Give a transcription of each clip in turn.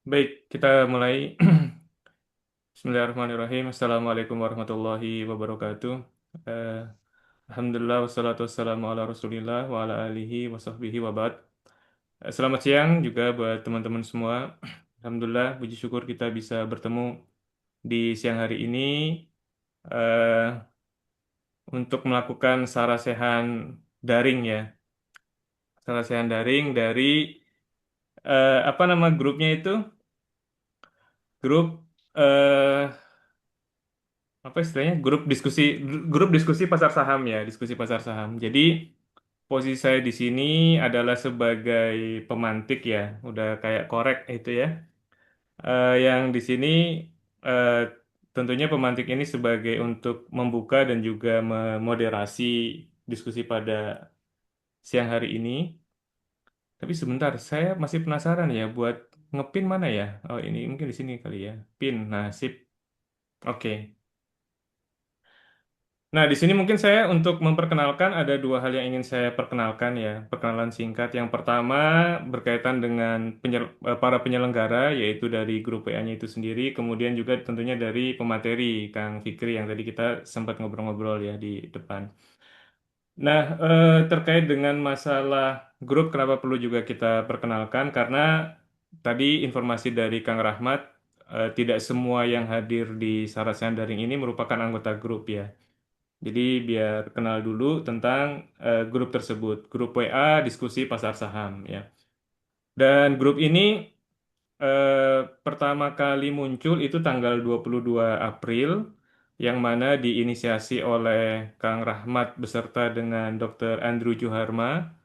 Baik, kita mulai. Bismillahirrahmanirrahim. Assalamualaikum warahmatullahi wabarakatuh. Eh, Alhamdulillah, wassalatu wassalamu ala Rasulillah wa ala alihi wa sahbihi wa ba'd. Selamat siang juga buat teman-teman semua. Alhamdulillah, puji syukur kita bisa bertemu di siang hari ini eh, untuk melakukan sarasehan daring ya. Sarasehan daring dari apa nama grupnya itu? Grup eh, apa istilahnya grup diskusi pasar saham ya, diskusi pasar saham. Jadi posisi saya di sini adalah sebagai pemantik ya, udah kayak korek itu ya. Yang di sini eh, tentunya pemantik ini sebagai untuk membuka dan juga memoderasi diskusi pada siang hari ini. Tapi sebentar, saya masih penasaran ya buat ngepin mana ya? Oh, ini mungkin di sini kali ya. Pin. Nah, sip. Oke. Nah, di sini mungkin saya untuk memperkenalkan ada dua hal yang ingin saya perkenalkan ya, perkenalan singkat. Yang pertama berkaitan dengan para penyelenggara, yaitu dari grup WA-nya itu sendiri, kemudian juga tentunya dari pemateri Kang Fikri yang tadi kita sempat ngobrol-ngobrol ya di depan. Nah, terkait dengan masalah grup, kenapa perlu juga kita perkenalkan? Karena tadi informasi dari Kang Rahmat, tidak semua yang hadir di Sarasehan Daring ini merupakan anggota grup ya. Jadi biar kenal dulu tentang grup tersebut, grup WA diskusi pasar saham ya. Dan grup ini pertama kali muncul itu tanggal 22 April yang mana diinisiasi oleh Kang Rahmat beserta dengan Dr. Andrew Juharma.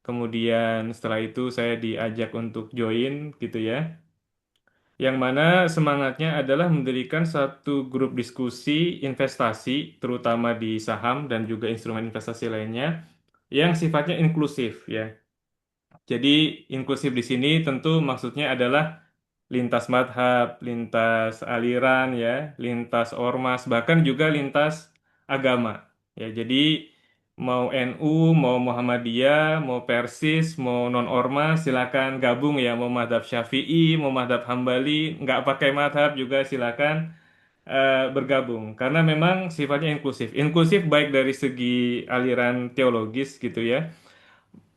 Kemudian setelah itu saya diajak untuk join gitu ya. Yang mana semangatnya adalah mendirikan satu grup diskusi investasi, terutama di saham dan juga instrumen investasi lainnya, yang sifatnya inklusif ya. Jadi inklusif di sini tentu maksudnya adalah lintas madhab, lintas aliran ya, lintas ormas, bahkan juga lintas agama. Ya, jadi mau NU, mau Muhammadiyah, mau Persis, mau non-ormas, silakan gabung ya. Mau madhab Syafi'i, mau madhab Hambali, nggak pakai madhab juga silakan bergabung. Karena memang sifatnya inklusif. Inklusif baik dari segi aliran teologis gitu ya,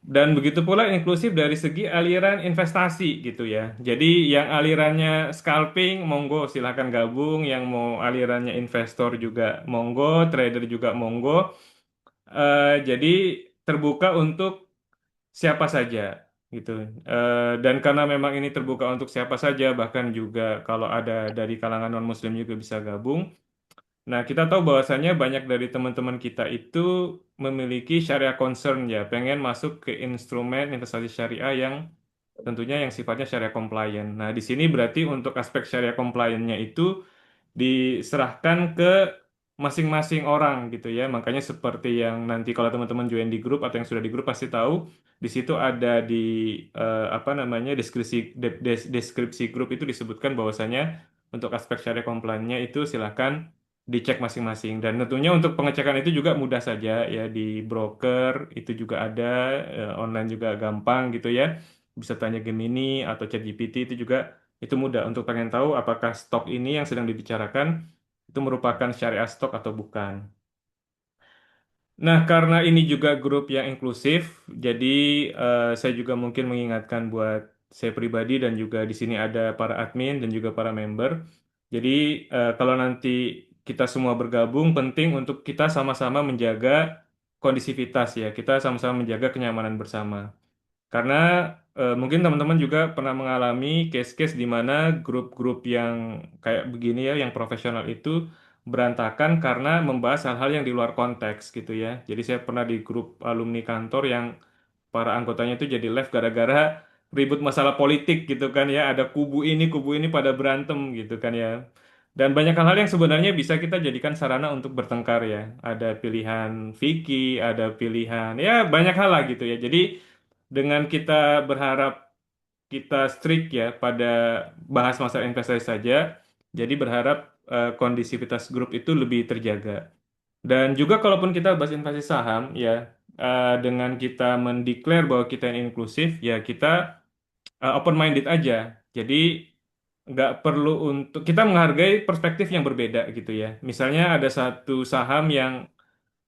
dan begitu pula inklusif dari segi aliran investasi gitu ya. Jadi yang alirannya scalping, monggo silahkan gabung. Yang mau alirannya investor juga monggo, trader juga monggo. Jadi terbuka untuk siapa saja gitu. Dan karena memang ini terbuka untuk siapa saja, bahkan juga kalau ada dari kalangan non-Muslim juga bisa gabung. Nah, kita tahu bahwasannya banyak dari teman-teman kita itu memiliki syariah concern ya, pengen masuk ke instrumen investasi syariah yang tentunya yang sifatnya syariah compliant. Nah, di sini berarti untuk aspek syariah compliant-nya itu diserahkan ke masing-masing orang gitu ya. Makanya seperti yang nanti kalau teman-teman join di grup atau yang sudah di grup pasti tahu, di situ ada di apa namanya deskripsi grup itu disebutkan bahwasanya untuk aspek syariah compliance-nya itu silahkan dicek masing-masing. Dan tentunya untuk pengecekan itu juga mudah saja ya, di broker itu juga ada, online juga gampang gitu ya. Bisa tanya Gemini atau ChatGPT itu juga, itu mudah untuk pengen tahu apakah stok ini yang sedang dibicarakan itu merupakan syariah stok atau bukan. Nah, karena ini juga grup yang inklusif, jadi saya juga mungkin mengingatkan buat saya pribadi dan juga di sini ada para admin dan juga para member. Jadi kalau nanti kita semua bergabung, penting untuk kita sama-sama menjaga kondisivitas ya, kita sama-sama menjaga kenyamanan bersama. Karena mungkin teman-teman juga pernah mengalami case-case di mana grup-grup yang kayak begini ya, yang profesional itu berantakan karena membahas hal-hal yang di luar konteks gitu ya. Jadi saya pernah di grup alumni kantor yang para anggotanya itu jadi live gara-gara ribut masalah politik gitu kan ya. Ada kubu ini pada berantem gitu kan ya. Dan banyak hal-hal yang sebenarnya bisa kita jadikan sarana untuk bertengkar ya. Ada pilihan fikih, ada pilihan ya banyak hal lah gitu ya. Jadi dengan kita berharap kita strict ya pada bahas masalah investasi saja, jadi berharap kondisivitas grup itu lebih terjaga. Dan juga kalaupun kita bahas investasi saham ya, dengan kita mendeklar bahwa kita yang inklusif, ya kita open minded aja. Jadi nggak perlu untuk kita menghargai perspektif yang berbeda gitu ya. Misalnya ada satu saham yang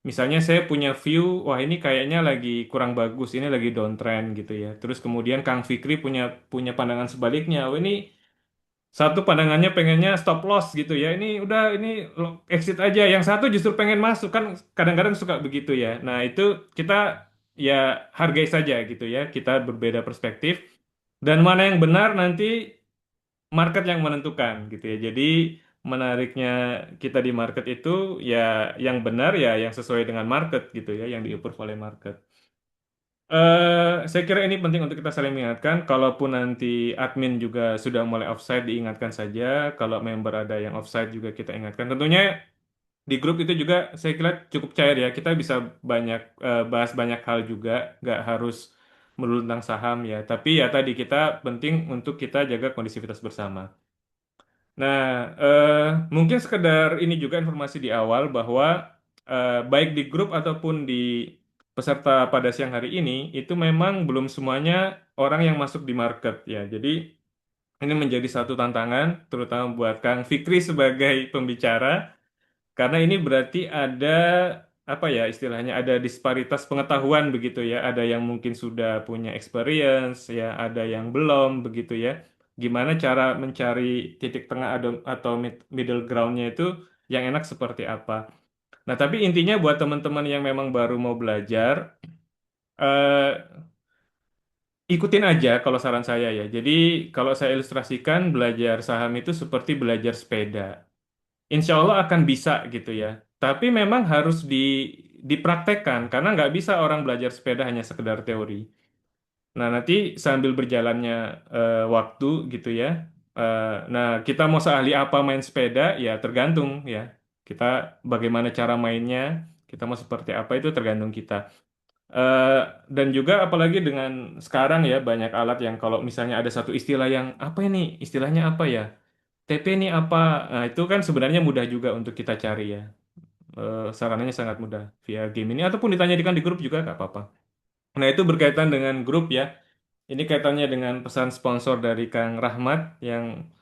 misalnya saya punya view, wah ini kayaknya lagi kurang bagus, ini lagi downtrend gitu ya. Terus kemudian Kang Fikri punya punya pandangan sebaliknya, oh ini satu pandangannya pengennya stop loss gitu ya. Ini udah ini exit aja. Yang satu justru pengen masuk kan kadang-kadang suka begitu ya. Nah, itu kita ya hargai saja gitu ya. Kita berbeda perspektif dan mana yang benar nanti market yang menentukan gitu ya. Jadi menariknya kita di market itu ya yang benar ya yang sesuai dengan market gitu ya, yang di-approve oleh market. Saya kira ini penting untuk kita saling mengingatkan. Kalaupun nanti admin juga sudah mulai offside, diingatkan saja. Kalau member ada yang offside juga kita ingatkan. Tentunya di grup itu juga saya kira cukup cair ya. Kita bisa banyak bahas banyak hal juga, nggak harus melulu tentang saham ya. Tapi ya tadi kita penting untuk kita jaga kondisivitas bersama. Nah, eh, mungkin sekedar ini juga informasi di awal bahwa baik di grup ataupun di peserta pada siang hari ini itu memang belum semuanya orang yang masuk di market ya. Jadi ini menjadi satu tantangan terutama buat Kang Fikri sebagai pembicara karena ini berarti ada apa ya istilahnya ada disparitas pengetahuan begitu ya. Ada yang mungkin sudah punya experience ya, ada yang belum begitu ya. Gimana cara mencari titik tengah atau middle groundnya itu yang enak seperti apa. Nah, tapi intinya buat teman-teman yang memang baru mau belajar, eh, ikutin aja kalau saran saya ya. Jadi kalau saya ilustrasikan belajar saham itu seperti belajar sepeda. Insya Allah akan bisa gitu ya. Tapi memang harus dipraktekkan karena nggak bisa orang belajar sepeda hanya sekedar teori. Nah, nanti sambil berjalannya waktu gitu ya. Nah, kita mau seahli apa main sepeda ya tergantung ya. Kita bagaimana cara mainnya, kita mau seperti apa itu tergantung kita. Eh, dan juga apalagi dengan sekarang ya banyak alat yang kalau misalnya ada satu istilah yang apa ini istilahnya apa ya? TP ini apa? Nah, itu kan sebenarnya mudah juga untuk kita cari ya. Sarannya sangat mudah via game ini ataupun ditanyakan di grup juga nggak apa-apa. Nah, itu berkaitan dengan grup ya. Ini kaitannya dengan pesan sponsor dari Kang Rahmat yang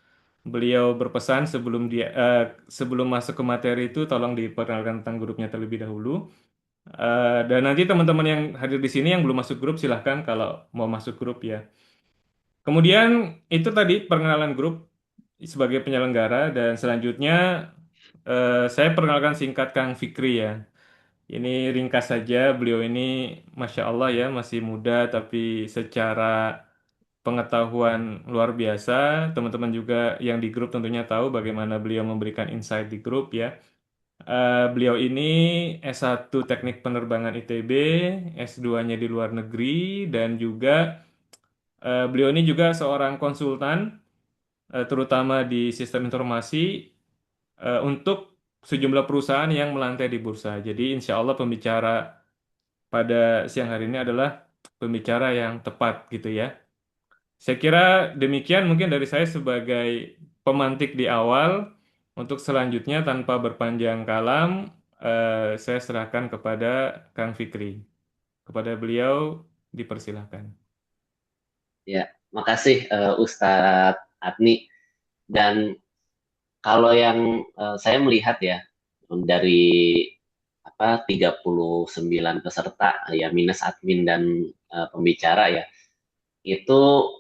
beliau berpesan sebelum masuk ke materi itu tolong diperkenalkan tentang grupnya terlebih dahulu. Dan nanti teman-teman yang hadir di sini yang belum masuk grup silahkan kalau mau masuk grup ya. Kemudian itu tadi perkenalan grup sebagai penyelenggara dan selanjutnya saya perkenalkan singkat Kang Fikri ya. Ini ringkas saja, beliau ini Masya Allah ya masih muda tapi secara pengetahuan luar biasa. Teman-teman juga yang di grup tentunya tahu bagaimana beliau memberikan insight di grup ya. Beliau ini S1 Teknik Penerbangan ITB, S2-nya di luar negeri dan juga beliau ini juga seorang konsultan terutama di sistem informasi untuk sejumlah perusahaan yang melantai di bursa. Jadi insya Allah pembicara pada siang hari ini adalah pembicara yang tepat gitu ya. Saya kira demikian mungkin dari saya sebagai pemantik di awal. Untuk selanjutnya tanpa berpanjang kalam, saya serahkan kepada Kang Fikri. Kepada beliau dipersilahkan. Ya, makasih Ustadz Adni. Dan kalau yang saya melihat ya dari 39 peserta ya minus admin dan pembicara ya itu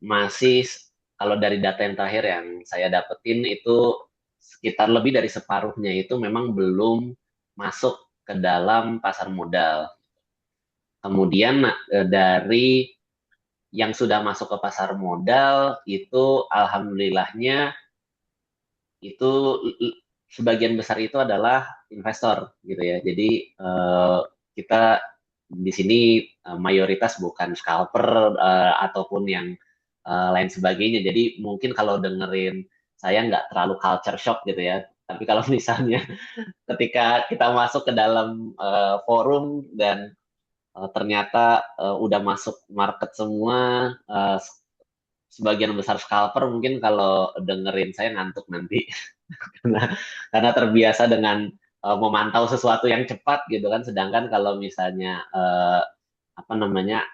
masih kalau dari data yang terakhir yang saya dapetin itu sekitar lebih dari separuhnya itu memang belum masuk ke dalam pasar modal. Kemudian dari yang sudah masuk ke pasar modal itu alhamdulillahnya itu sebagian besar itu adalah investor gitu ya. Jadi kita di sini mayoritas bukan scalper ataupun yang lain sebagainya. Jadi mungkin kalau dengerin saya nggak terlalu culture shock gitu ya. Tapi kalau misalnya ketika kita masuk ke dalam forum dan ternyata udah masuk market semua, sebagian besar scalper mungkin kalau dengerin saya ngantuk nanti karena terbiasa dengan memantau sesuatu yang cepat gitu kan. Sedangkan kalau misalnya apa namanya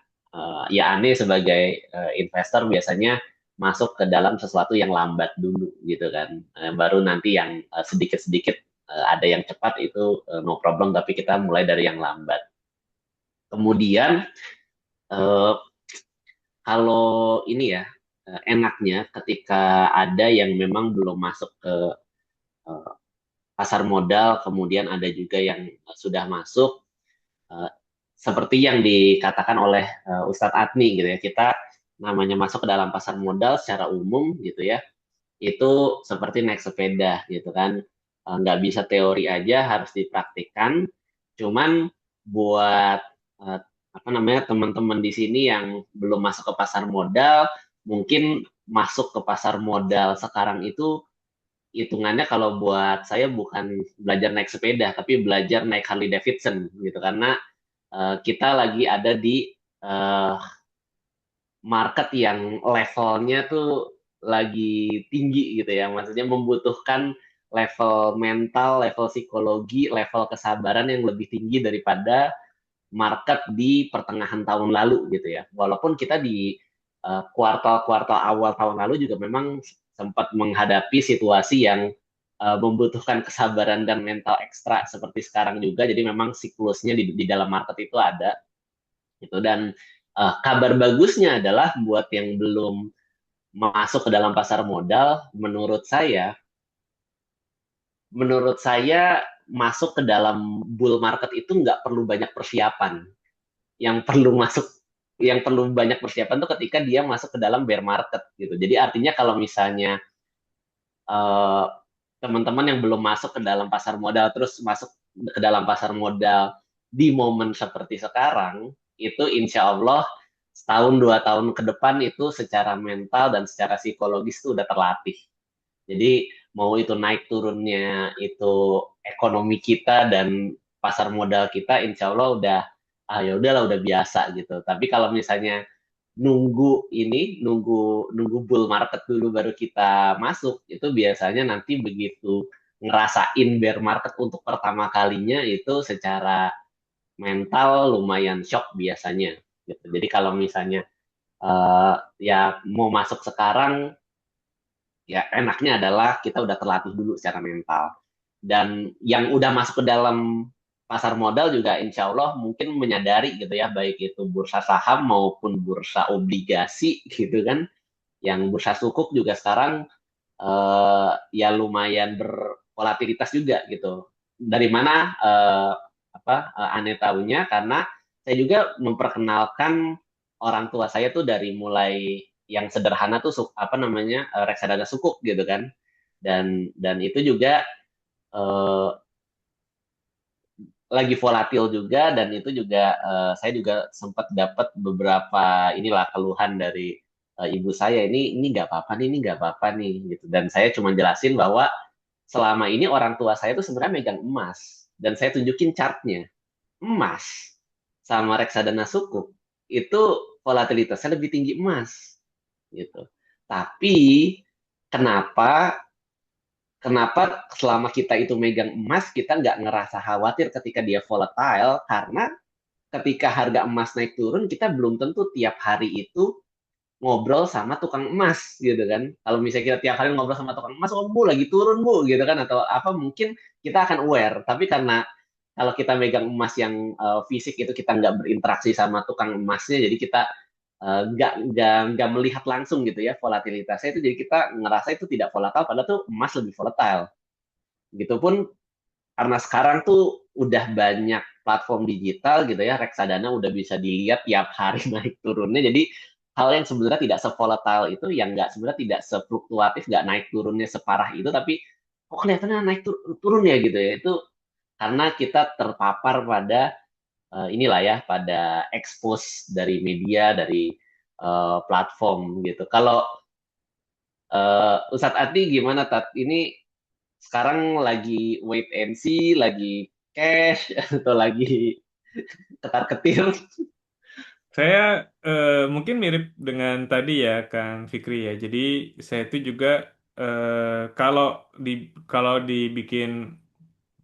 ya aneh sebagai investor biasanya masuk ke dalam sesuatu yang lambat dulu gitu kan. Baru nanti yang sedikit-sedikit ada yang cepat itu no problem, tapi kita mulai dari yang lambat. Kemudian eh, kalau ini ya enaknya ketika ada yang memang belum masuk ke eh, pasar modal, kemudian ada juga yang sudah masuk, eh, seperti yang dikatakan oleh Ustadz Adni gitu ya, kita namanya masuk ke dalam pasar modal secara umum gitu ya, itu seperti naik sepeda gitu kan. Nggak bisa teori aja, harus dipraktikkan. Cuman buat eh, apa namanya teman-teman di sini yang belum masuk ke pasar modal, mungkin masuk ke pasar modal sekarang itu hitungannya kalau buat saya bukan belajar naik sepeda, tapi belajar naik Harley Davidson gitu, karena kita lagi ada di eh, market yang levelnya tuh lagi tinggi gitu ya. Maksudnya membutuhkan level mental, level psikologi, level kesabaran yang lebih tinggi daripada market di pertengahan tahun lalu gitu ya. Walaupun kita di kuartal-kuartal awal tahun lalu juga memang sempat menghadapi situasi yang membutuhkan kesabaran dan mental ekstra seperti sekarang juga. Jadi memang siklusnya di dalam market itu ada gitu. Dan kabar bagusnya adalah buat yang belum masuk ke dalam pasar modal, menurut saya masuk ke dalam bull market itu nggak perlu banyak persiapan. Yang perlu masuk, yang perlu banyak persiapan tuh ketika dia masuk ke dalam bear market gitu. Jadi artinya kalau misalnya eh, teman-teman yang belum masuk ke dalam pasar modal terus masuk ke dalam pasar modal di momen seperti sekarang, itu insya Allah setahun 2 tahun ke depan itu secara mental dan secara psikologis itu udah terlatih. Jadi mau itu naik turunnya itu ekonomi kita dan pasar modal kita, insya Allah udah ya udahlah udah biasa gitu. Tapi kalau misalnya nunggu bull market dulu baru kita masuk, itu biasanya nanti begitu ngerasain bear market untuk pertama kalinya itu secara mental lumayan shock biasanya gitu. Jadi kalau misalnya ya mau masuk sekarang, ya enaknya adalah kita udah terlatih dulu secara mental. Dan yang udah masuk ke dalam pasar modal juga insya Allah mungkin menyadari gitu ya, baik itu bursa saham maupun bursa obligasi gitu kan. Yang bursa sukuk juga sekarang ya lumayan bervolatilitas juga gitu. Dari mana aneh tahunya, karena saya juga memperkenalkan orang tua saya tuh dari mulai yang sederhana tuh apa namanya reksadana sukuk gitu kan. Dan itu juga eh, lagi volatil juga, dan itu juga saya juga sempat dapat beberapa inilah keluhan dari ibu saya, ini nggak apa-apa nih, ini nggak apa-apa nih gitu. Dan saya cuma jelasin bahwa selama ini orang tua saya tuh sebenarnya megang emas, dan saya tunjukin chartnya emas sama reksadana sukuk itu volatilitasnya lebih tinggi emas gitu. Tapi kenapa kenapa selama kita itu megang emas kita nggak ngerasa khawatir ketika dia volatile? Karena ketika harga emas naik turun, kita belum tentu tiap hari itu ngobrol sama tukang emas gitu kan. Kalau misalnya kita tiap hari ngobrol sama tukang emas, oh bu lagi turun bu gitu kan, atau apa, mungkin kita akan aware. Tapi karena kalau kita megang emas yang fisik itu kita nggak berinteraksi sama tukang emasnya, jadi kita nggak melihat langsung gitu ya volatilitasnya itu, jadi kita ngerasa itu tidak volatile, padahal tuh emas lebih volatile. Gitu pun karena sekarang tuh udah banyak platform digital gitu ya, reksadana udah bisa dilihat tiap hari naik turunnya. Jadi hal yang sebenarnya tidak sevolatile itu, yang nggak sebenarnya tidak sefluktuatif, nggak naik turunnya separah itu, tapi kok kelihatannya naik turun ya gitu ya. Itu karena kita terpapar pada inilah ya, pada expose dari media, dari platform gitu. Kalau Ustadz Ati gimana Tat? Ini sekarang lagi wait and see, lagi cash, atau lagi ketar-ketir? Saya mungkin mirip dengan tadi ya, Kang Fikri ya. Jadi saya itu juga kalau di kalau dibikin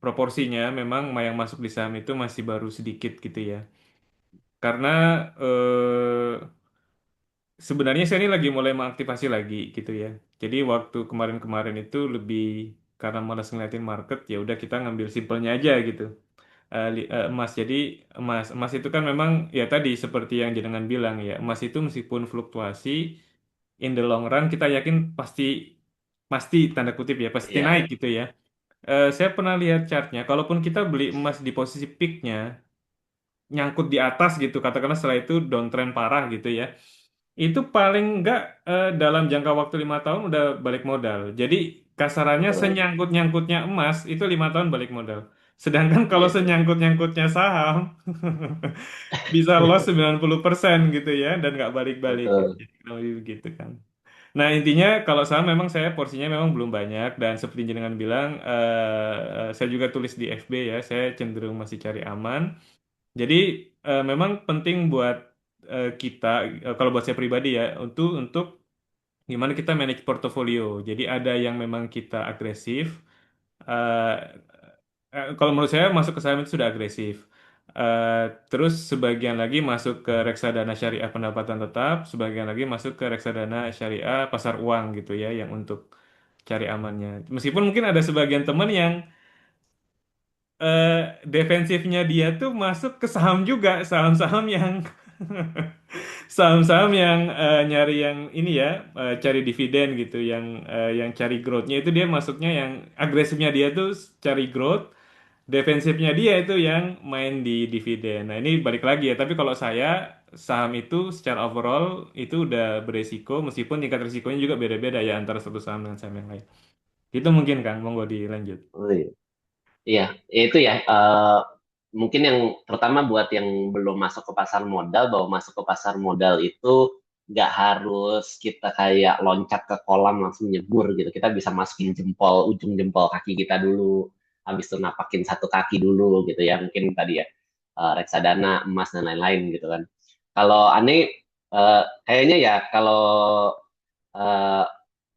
proporsinya, memang yang masuk di saham itu masih baru sedikit gitu ya. Karena sebenarnya saya ini lagi mulai mengaktifasi lagi gitu ya. Jadi waktu kemarin-kemarin itu lebih karena malas ngeliatin market, ya udah kita ngambil simpelnya aja gitu. Emas. Jadi emas, emas itu kan memang ya tadi seperti yang jenengan bilang ya, emas itu meskipun fluktuasi, in the long run kita yakin pasti pasti tanda kutip ya pasti Iya, naik iya, gitu ya. Saya pernah lihat chartnya, kalaupun kita beli emas di posisi peaknya, nyangkut di atas gitu, katakanlah setelah itu downtrend parah gitu ya, itu paling enggak dalam jangka waktu 5 tahun udah balik modal. Jadi kasarannya betul. senyangkut-nyangkutnya emas itu 5 tahun balik modal. Sedangkan kalau Iya, iya, senyangkut-nyangkutnya saham bisa loss 90% gitu ya dan nggak balik-balik gitu. betul. Jadi kurang lebih begitu kan. Nah intinya kalau saham memang saya porsinya memang belum banyak dan seperti jenengan bilang saya juga tulis di FB ya saya cenderung masih cari aman. Jadi memang penting buat kita kalau buat saya pribadi ya untuk gimana kita manage portofolio. Jadi ada yang memang kita agresif. eh, Kalau menurut saya masuk ke saham itu sudah agresif. Eh, Terus sebagian lagi masuk ke reksadana syariah pendapatan tetap, sebagian lagi masuk ke reksadana syariah pasar uang gitu ya, yang untuk cari amannya. Meskipun mungkin ada sebagian teman yang eh, defensifnya dia tuh masuk ke saham juga, saham-saham yang saham-saham yang nyari yang ini ya, cari dividen gitu, yang cari growth-nya itu dia masuknya yang agresifnya dia tuh cari growth, defensifnya dia itu yang main di dividen. Nah, ini balik lagi ya, tapi kalau saya saham itu secara overall itu udah beresiko meskipun tingkat risikonya juga beda-beda ya antara satu saham dengan saham yang lain. Itu mungkin Kang, monggo dilanjut. Oh, iya. Iya, ya itu ya. Mungkin yang pertama buat yang belum masuk ke pasar modal, bahwa masuk ke pasar modal itu nggak harus kita kayak loncat ke kolam langsung nyebur gitu. Kita bisa masukin jempol, ujung jempol kaki kita dulu, habis itu napakin satu kaki dulu gitu ya. Mungkin tadi ya reksadana, emas dan lain-lain gitu kan. Kalau aneh kayaknya ya kalau eh,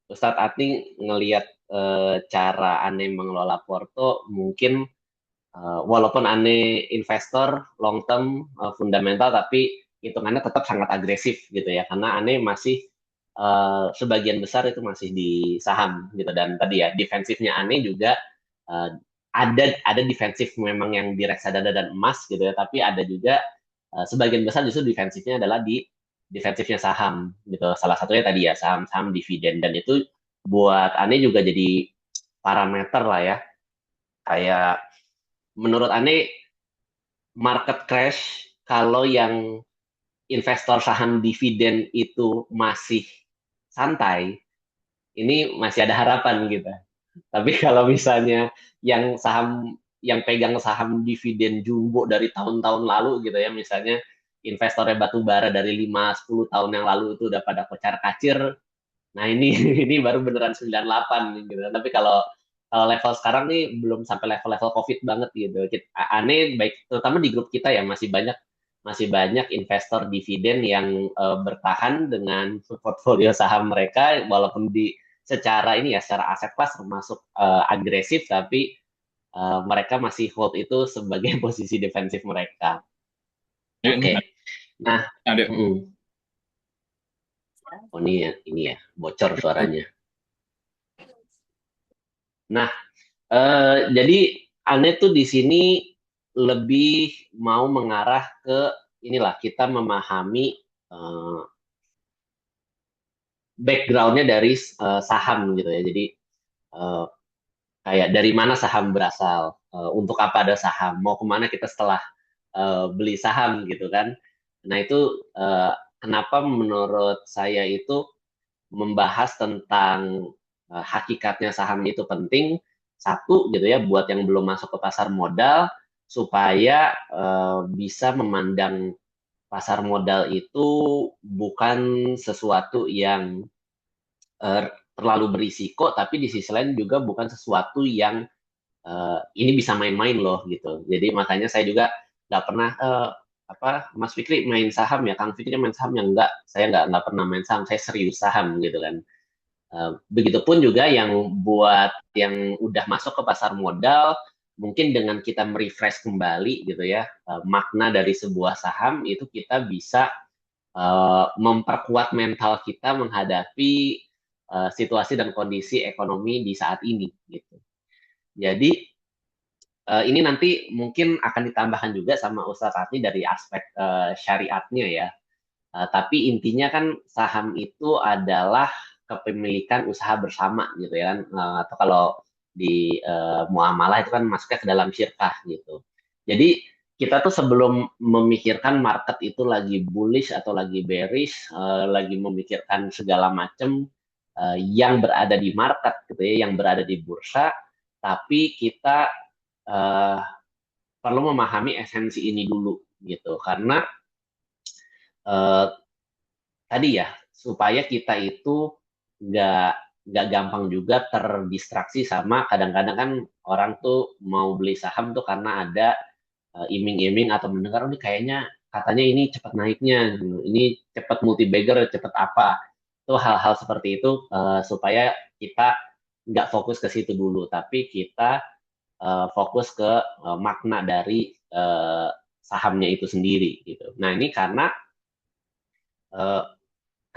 Ustadz Ati ngelihat cara aneh mengelola Porto mungkin walaupun aneh investor long term fundamental tapi hitungannya tetap sangat agresif gitu ya karena aneh masih sebagian besar itu masih di saham gitu dan tadi ya defensifnya aneh juga uh, ada defensif memang yang di reksadana dan emas gitu ya tapi ada juga sebagian besar justru defensifnya adalah di defensifnya saham gitu salah satunya tadi ya saham-saham dividen dan itu buat aneh juga jadi parameter lah ya kayak menurut aneh market crash kalau yang investor saham dividen itu masih santai, ini masih ada harapan gitu. Tapi kalau misalnya yang saham yang pegang saham dividen jumbo dari tahun-tahun lalu gitu ya, misalnya investornya batu bara dari 5-10 tahun yang lalu itu udah pada kocar kacir, nah ini ini baru beneran 98 gitu. Tapi kalau kalau level sekarang nih belum sampai level-level COVID banget gitu. Aneh baik terutama di grup kita ya masih banyak investor dividen yang bertahan dengan portfolio saham mereka walaupun di secara ini ya secara aset kelas termasuk agresif tapi mereka masih hold itu sebagai posisi defensif mereka. Dek, Oke. Nah, Dek. oh ini ya bocor suaranya. Nah, jadi Ane tuh di sini lebih mau mengarah ke inilah kita memahami eh, backgroundnya dari saham gitu ya. Jadi eh, kayak dari mana saham berasal, untuk apa ada saham, mau kemana kita setelah beli saham gitu kan. Nah itu kenapa menurut saya itu membahas tentang hakikatnya saham itu penting. Satu gitu ya buat yang belum masuk ke pasar modal supaya bisa memandang pasar modal itu bukan sesuatu yang terlalu berisiko, tapi di sisi lain juga bukan sesuatu yang ini bisa main-main loh gitu. Jadi makanya saya juga nggak pernah apa Mas Fikri main saham ya, Kang Fikri main saham yang enggak, saya nggak pernah main saham, saya serius saham gitu kan. Begitupun juga yang buat yang udah masuk ke pasar modal, mungkin dengan kita merefresh kembali gitu ya, makna dari sebuah saham itu kita bisa memperkuat mental kita menghadapi situasi dan kondisi ekonomi di saat ini gitu. Jadi ini nanti mungkin akan ditambahkan juga sama Ustadz Raffi dari aspek syariatnya ya. Tapi intinya kan saham itu adalah kepemilikan usaha bersama gitu ya kan. Atau kalau di muamalah itu kan masuknya ke dalam syirkah gitu. Jadi kita tuh sebelum memikirkan market itu lagi bullish atau lagi bearish, lagi memikirkan segala macam yang berada di market gitu ya, yang berada di bursa, tapi kita eh, perlu memahami esensi ini dulu gitu. Karena eh, tadi ya supaya kita itu nggak nggak gampang juga terdistraksi sama kadang-kadang kan orang tuh mau beli saham tuh karena ada iming-iming atau mendengar oh, ini kayaknya katanya ini cepat naiknya, ini cepat multi bagger, cepat apa. Itu hal-hal seperti itu supaya kita nggak fokus ke situ dulu, tapi kita fokus ke makna dari sahamnya itu sendiri gitu. Nah ini karena eh,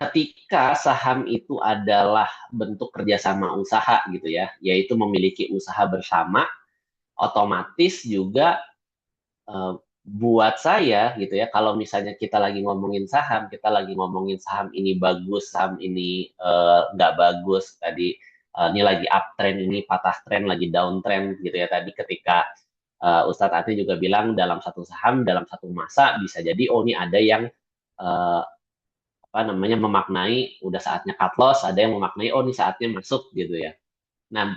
ketika saham itu adalah bentuk kerjasama usaha gitu ya, yaitu memiliki usaha bersama, otomatis juga eh, buat saya gitu ya, kalau misalnya kita lagi ngomongin saham, kita lagi ngomongin saham ini bagus, saham ini nggak bagus, tadi ini lagi uptrend, ini patah trend, lagi downtrend gitu ya. Tadi ketika Ustadz Ati juga bilang dalam satu saham, dalam satu masa bisa jadi, oh ini ada yang eh, apa namanya memaknai udah saatnya cut loss, ada yang memaknai oh ini saatnya masuk gitu ya. Nah,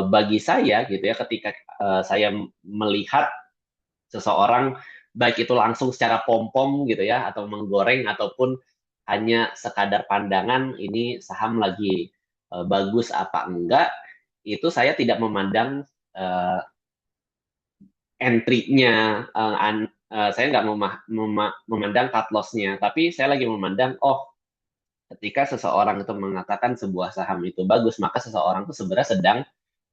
bagi saya gitu ya ketika saya melihat seseorang baik itu langsung secara pom-pom gitu ya atau menggoreng ataupun hanya sekadar pandangan ini saham lagi bagus apa enggak, itu saya tidak memandang uh, entry-nya, saya nggak memandang cut loss-nya, tapi saya lagi memandang oh ketika seseorang itu mengatakan sebuah saham itu bagus, maka seseorang itu sebenarnya sedang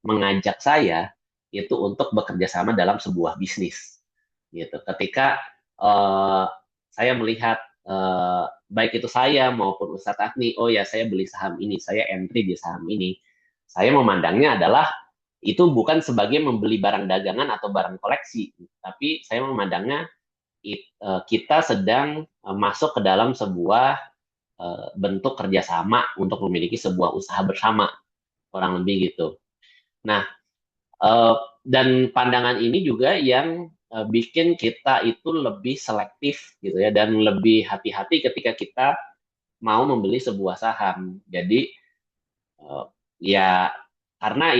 mengajak saya itu untuk bekerja sama dalam sebuah bisnis. Gitu. Ketika uh, saya melihat baik itu saya maupun Ustadz Agni, oh ya saya beli saham ini, saya entry di saham ini, saya memandangnya adalah itu bukan sebagai membeli barang dagangan atau barang koleksi, tapi saya memandangnya kita sedang masuk ke dalam sebuah bentuk kerjasama untuk memiliki sebuah usaha bersama, kurang lebih gitu. Nah, eh, dan pandangan ini juga yang bikin kita itu lebih selektif gitu ya, dan lebih hati-hati ketika kita mau membeli sebuah saham. Jadi eh, ya karena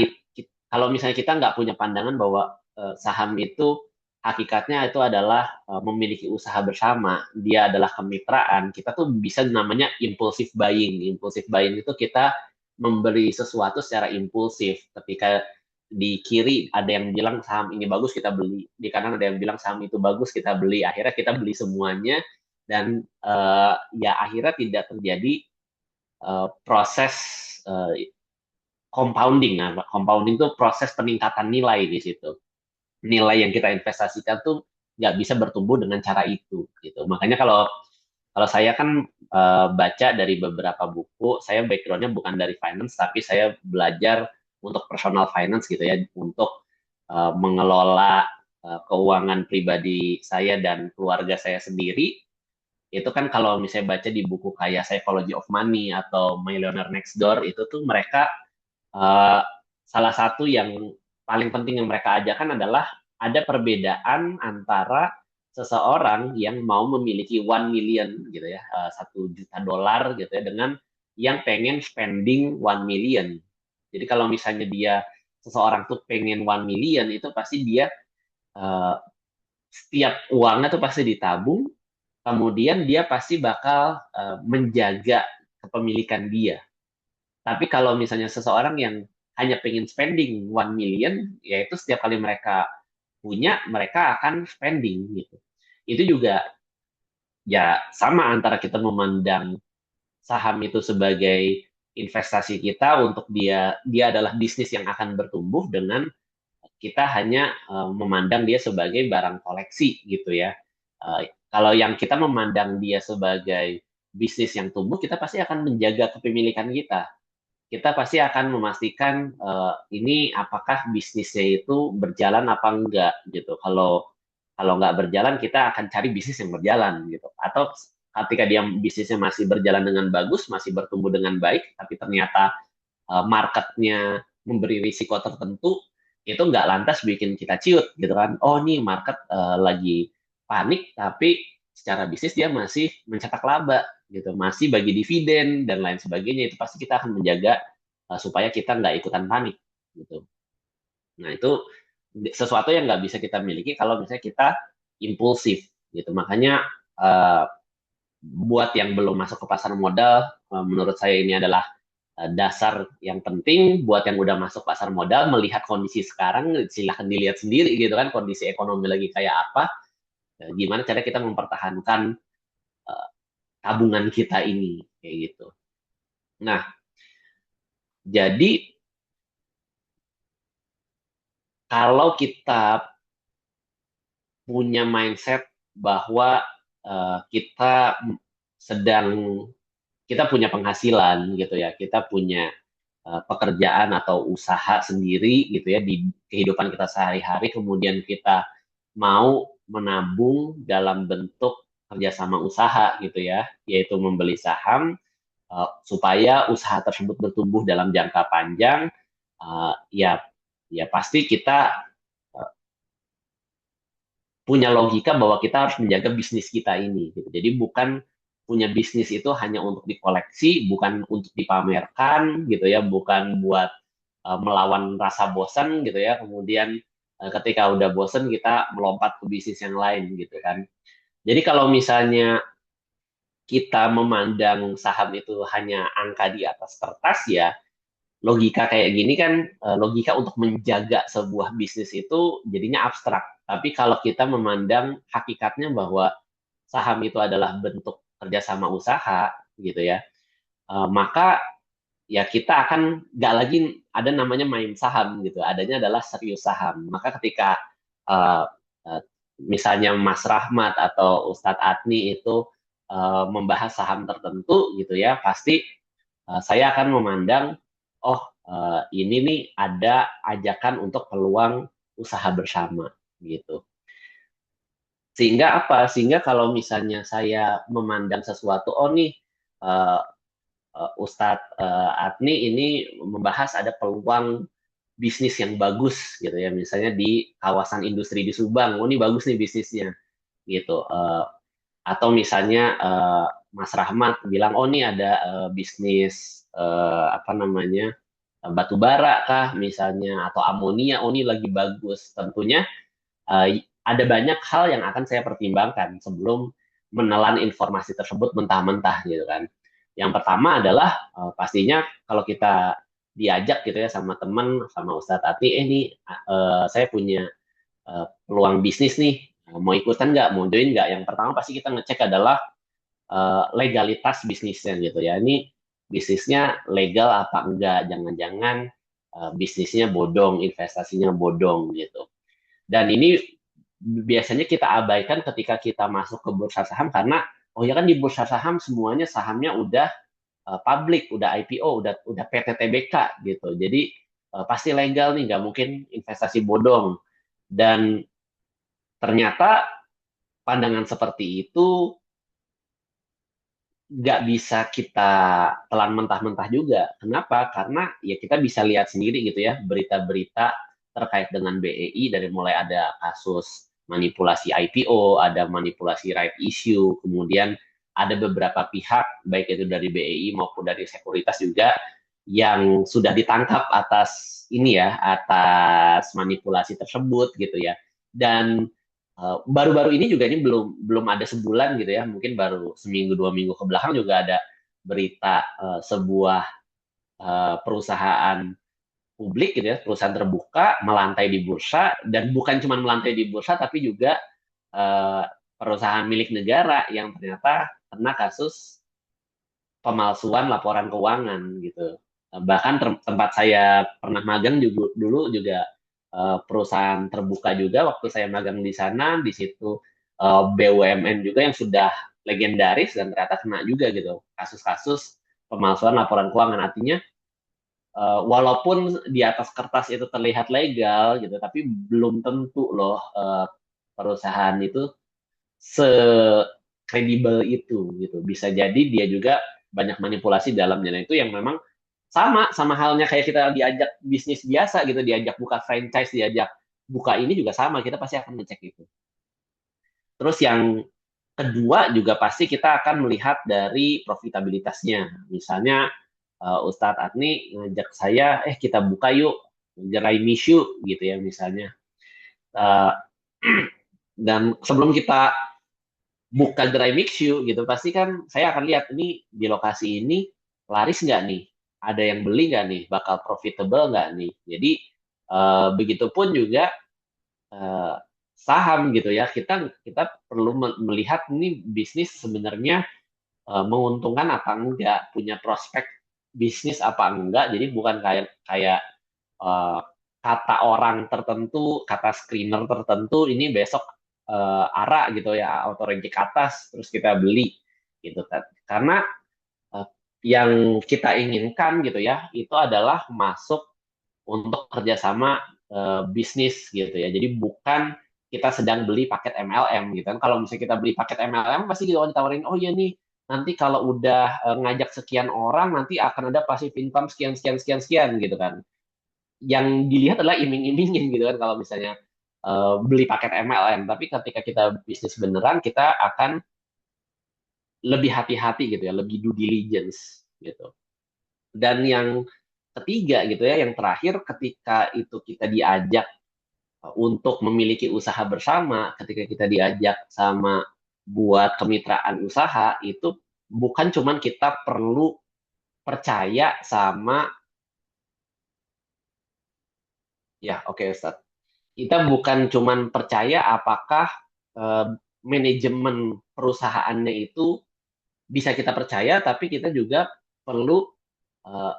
kalau misalnya kita nggak punya pandangan bahwa saham itu hakikatnya itu adalah memiliki usaha bersama, dia adalah kemitraan, kita tuh bisa namanya impulsive buying. Impulsive buying itu kita membeli sesuatu secara impulsif. Ketika di kiri ada yang bilang saham ini bagus, kita beli. Di kanan ada yang bilang saham itu bagus, kita beli. Akhirnya kita beli semuanya dan ya akhirnya tidak terjadi proses uh, compounding. Nah, compounding itu proses peningkatan nilai di situ. Nilai yang kita investasikan tuh nggak bisa bertumbuh dengan cara itu gitu. Makanya kalau kalau saya kan baca dari beberapa buku, saya backgroundnya bukan dari finance, tapi saya belajar untuk personal finance gitu ya, untuk mengelola keuangan pribadi saya dan keluarga saya sendiri. Itu kan kalau misalnya baca di buku kayak Psychology of Money atau Millionaire Next Door, itu tuh mereka eh, salah satu yang paling penting yang mereka ajarkan adalah ada perbedaan antara seseorang yang mau memiliki 1 million gitu ya, 1 juta dolar gitu ya, dengan yang pengen spending 1 million. Jadi kalau misalnya dia seseorang tuh pengen 1 million itu pasti dia eh, setiap uangnya tuh pasti ditabung, kemudian dia pasti bakal menjaga kepemilikan dia. Tapi kalau misalnya seseorang yang hanya pengen spending 1 million, yaitu setiap kali mereka punya, mereka akan spending gitu. Itu juga ya sama antara kita memandang saham itu sebagai investasi kita untuk dia adalah bisnis yang akan bertumbuh, dengan kita hanya memandang dia sebagai barang koleksi gitu ya. Kalau yang kita memandang dia sebagai bisnis yang tumbuh, kita pasti akan menjaga kepemilikan kita. Kita pasti akan memastikan ini apakah bisnisnya itu berjalan apa enggak gitu. Kalau kalau nggak berjalan, kita akan cari bisnis yang berjalan gitu. Atau ketika dia bisnisnya masih berjalan dengan bagus, masih bertumbuh dengan baik, tapi ternyata marketnya memberi risiko tertentu, itu nggak lantas bikin kita ciut gitu kan. Oh, nih market lagi panik, tapi secara bisnis dia masih mencetak laba gitu, masih bagi dividen dan lain sebagainya. Itu pasti kita akan menjaga supaya kita nggak ikutan panik gitu. Nah, itu sesuatu yang nggak bisa kita miliki kalau misalnya kita impulsif gitu. Makanya uh, buat yang belum masuk ke pasar modal, menurut saya ini adalah dasar yang penting. Buat yang udah masuk pasar modal, melihat kondisi sekarang, silahkan dilihat sendiri gitu kan, kondisi ekonomi lagi kayak apa, gimana cara kita mempertahankan uh, tabungan kita ini, kayak gitu. Nah, jadi kalau kita punya mindset bahwa kita sedang kita punya penghasilan gitu ya, kita punya pekerjaan atau usaha sendiri gitu ya di kehidupan kita sehari-hari, kemudian kita mau menabung dalam bentuk kerjasama usaha gitu ya, yaitu membeli saham supaya usaha tersebut bertumbuh dalam jangka panjang, ya ya pasti kita uh, punya logika bahwa kita harus menjaga bisnis kita ini gitu. Jadi bukan punya bisnis itu hanya untuk dikoleksi, bukan untuk dipamerkan gitu ya, bukan buat melawan rasa bosan gitu ya. Kemudian ketika udah bosan kita melompat ke bisnis yang lain gitu kan. Jadi kalau misalnya kita memandang saham itu hanya angka di atas kertas, ya logika kayak gini kan, logika untuk menjaga sebuah bisnis itu jadinya abstrak. Tapi kalau kita memandang hakikatnya bahwa saham itu adalah bentuk kerjasama usaha gitu ya, maka ya kita akan nggak lagi ada namanya main saham gitu, adanya adalah serius saham. Maka ketika uh, uh, misalnya Mas Rahmat atau Ustadz Atni itu membahas saham tertentu gitu ya, pasti saya akan memandang, oh ini nih ada ajakan untuk peluang usaha bersama gitu. Sehingga apa? Sehingga kalau misalnya saya memandang sesuatu, oh nih uh, Ustadz Atni ini membahas ada peluang bisnis yang bagus gitu ya, misalnya di kawasan industri di Subang, oh ini bagus nih bisnisnya gitu. Atau misalnya Mas Rahmat bilang, oh ini ada bisnis apa namanya batu bara kah misalnya atau amonia, oh ini lagi bagus. Tentunya ada banyak hal yang akan saya pertimbangkan sebelum menelan informasi tersebut mentah-mentah gitu kan. Yang pertama adalah pastinya kalau kita diajak gitu ya sama teman, sama Ustadz Ati, ini saya punya peluang bisnis nih, mau ikutan nggak, mau join nggak? Yang pertama pasti kita ngecek adalah legalitas bisnisnya gitu ya. Ini bisnisnya legal apa enggak? Jangan-jangan bisnisnya bodong, investasinya bodong gitu. Dan ini biasanya kita abaikan ketika kita masuk ke bursa saham karena oh ya kan di bursa saham semuanya sahamnya udah publik, udah IPO, udah PTTBK gitu. Jadi pasti legal nih, nggak mungkin investasi bodong. Dan ternyata pandangan seperti itu nggak bisa kita telan mentah-mentah juga. Kenapa? Karena ya kita bisa lihat sendiri gitu ya, berita-berita terkait dengan BEI dari mulai ada kasus manipulasi IPO, ada manipulasi right issue, kemudian ada beberapa pihak, baik itu dari BEI maupun dari sekuritas juga, yang sudah ditangkap atas ini ya, atas manipulasi tersebut gitu ya. Dan baru-baru ini juga, ini belum belum ada sebulan gitu ya, mungkin baru seminggu 2 minggu ke belakang juga ada berita sebuah perusahaan publik gitu ya, perusahaan terbuka melantai di bursa, dan bukan cuma melantai di bursa tapi juga eh, perusahaan milik negara yang ternyata kena kasus pemalsuan laporan keuangan gitu. Bahkan tempat saya pernah magang juga dulu juga perusahaan terbuka juga, waktu saya magang di sana, di situ BUMN juga yang sudah legendaris dan ternyata kena juga gitu kasus-kasus pemalsuan laporan keuangan. Artinya walaupun di atas kertas itu terlihat legal gitu, tapi belum tentu loh perusahaan itu sekredibel itu gitu. Bisa jadi dia juga banyak manipulasi dalamnya. Nah, itu yang memang sama halnya kayak kita diajak bisnis biasa gitu, diajak buka franchise, diajak buka ini juga sama, kita pasti akan ngecek itu. Terus yang kedua juga pasti kita akan melihat dari profitabilitasnya. Misalnya Ustadz Adni ngajak saya, kita buka yuk gerai Mishu gitu ya misalnya. Uh, dan sebelum kita buka gerai Mishu gitu, pasti kan saya akan lihat ini di lokasi ini laris nggak nih? Ada yang beli nggak nih? Bakal profitable nggak nih? Jadi begitupun juga uh, saham gitu ya. Kita kita perlu melihat ini bisnis sebenarnya menguntungkan apa enggak, punya prospek bisnis apa enggak. Jadi bukan kayak kayak uh, kata orang tertentu, kata screener tertentu, ini besok ARA gitu ya, auto ranking ke atas, terus kita beli gitu kan. Karena uh, yang kita inginkan gitu ya, itu adalah masuk untuk kerjasama bisnis gitu ya. Jadi bukan kita sedang beli paket MLM gitu kan. Kalau misalnya kita beli paket MLM pasti kita ditawarin, oh ya nih nanti kalau udah ngajak sekian orang nanti akan ada passive income sekian sekian sekian sekian gitu kan. Yang dilihat adalah iming-imingin gitu kan kalau misalnya beli paket MLM. Tapi ketika kita bisnis beneran kita akan lebih hati-hati gitu ya, lebih due diligence gitu. Dan yang ketiga gitu ya, yang terakhir ketika itu kita diajak untuk memiliki usaha bersama, ketika kita diajak sama buat kemitraan usaha, itu bukan cuman kita perlu percaya sama, ya oke Ustaz, kita bukan cuman percaya apakah eh, manajemen perusahaannya itu bisa kita percaya, tapi kita juga perlu eh,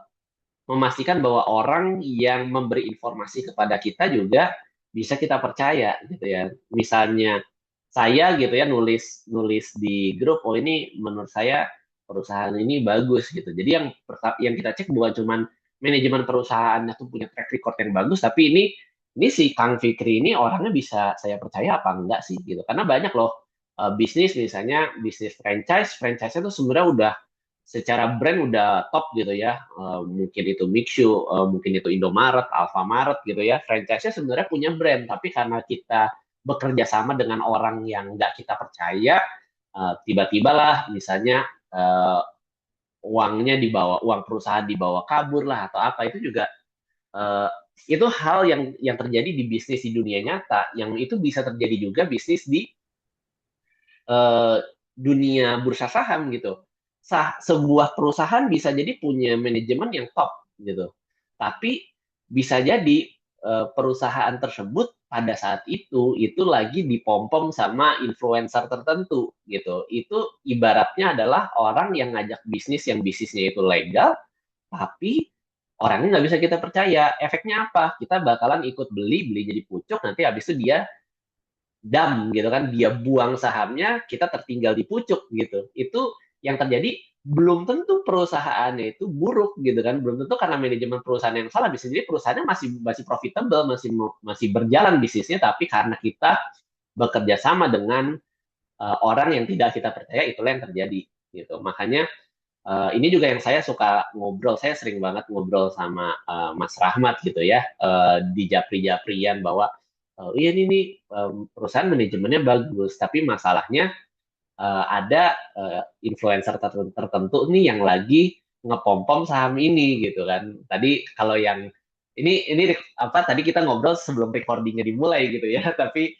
memastikan bahwa orang yang memberi informasi kepada kita juga bisa kita percaya gitu ya. Misalnya saya gitu ya nulis nulis di grup, oh ini menurut saya perusahaan ini bagus gitu. Jadi yang kita cek bukan cuman manajemen perusahaannya tuh punya track record yang bagus, tapi ini si Kang Fikri ini orangnya bisa saya percaya apa enggak sih gitu. Karena banyak loh bisnis misalnya bisnis franchise-nya tuh sebenarnya udah secara brand udah top gitu ya. Mungkin itu Mixu, mungkin itu Indomaret, Alfamaret gitu ya. Franchise-nya sebenarnya punya brand, tapi karena kita bekerja sama dengan orang yang nggak kita percaya, tiba-tiba lah misalnya uangnya dibawa, uang perusahaan dibawa kabur lah atau apa, itu juga eh, itu hal yang terjadi di bisnis di dunia nyata, yang itu bisa terjadi juga bisnis di eh, dunia bursa saham gitu. Sebuah perusahaan bisa jadi punya manajemen yang top gitu, tapi bisa jadi perusahaan tersebut pada saat itu lagi dipompom sama influencer tertentu gitu. Itu ibaratnya adalah orang yang ngajak bisnis yang bisnisnya itu legal, tapi orangnya nggak bisa kita percaya. Efeknya apa? Kita bakalan ikut beli, beli jadi pucuk, nanti habis itu dia gitu kan, dia buang sahamnya, kita tertinggal di pucuk gitu. Itu yang terjadi, belum tentu perusahaannya itu buruk gitu kan, belum tentu karena manajemen perusahaan yang salah, bisa jadi perusahaannya masih masih profitable, masih masih berjalan bisnisnya, tapi karena kita bekerja sama dengan orang yang tidak kita percaya, itulah yang terjadi gitu. Makanya ini juga yang saya suka ngobrol, saya sering banget ngobrol sama Mas Rahmat gitu ya, di Japri-Japrian bahwa iya ini nih perusahaan manajemennya bagus, tapi masalahnya ada influencer tertentu nih yang lagi ngepompom saham ini gitu kan. Tadi kalau yang ini apa tadi kita ngobrol sebelum recordingnya dimulai gitu ya, tapi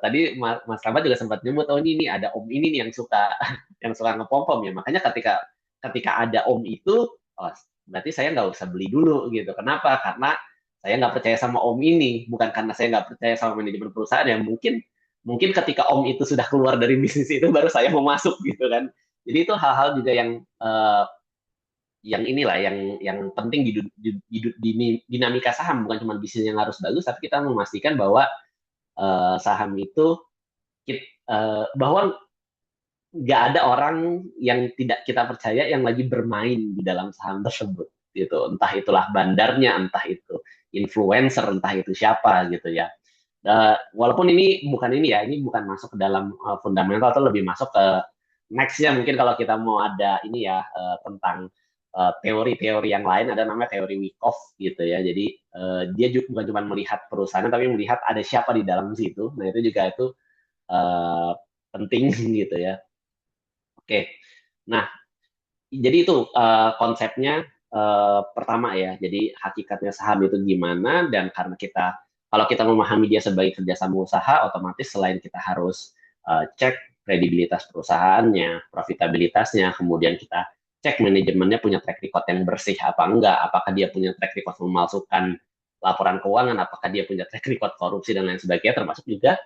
tadi Mas Rahmat juga sempat nyebut, oh ini ada om ini nih yang suka yang suka ngepompom ya. Makanya ketika ketika ada om itu, oh, berarti saya nggak usah beli dulu gitu. Kenapa? Karena saya nggak percaya sama om ini, bukan karena saya nggak percaya sama manajemen perusahaan ya. Mungkin mungkin ketika om itu sudah keluar dari bisnis itu baru saya mau masuk gitu kan. Jadi itu hal-hal juga yang inilah yang penting di dinamika saham, bukan cuma bisnis yang harus bagus, tapi kita memastikan bahwa saham itu bahwa nggak ada orang yang tidak kita percaya yang lagi bermain di dalam saham tersebut gitu. Entah itulah bandarnya, entah itu influencer, entah itu siapa gitu ya. Walaupun ini bukan ini ya, ini bukan masuk ke dalam fundamental atau lebih masuk ke nextnya mungkin kalau kita mau ada ini ya tentang teori-teori yang lain ada namanya teori Wyckoff gitu ya. Jadi dia juga bukan cuma melihat perusahaan tapi melihat ada siapa di dalam situ. Nah itu juga itu uh, penting gitu ya. Oke, nah jadi itu konsepnya pertama ya. Jadi hakikatnya saham itu gimana dan karena kita kalau kita memahami dia sebagai kerjasama usaha, otomatis selain kita harus cek kredibilitas perusahaannya, profitabilitasnya, kemudian kita cek manajemennya punya track record yang bersih apa enggak, apakah dia punya track record memalsukan laporan keuangan, apakah dia punya track record korupsi dan lain sebagainya, termasuk juga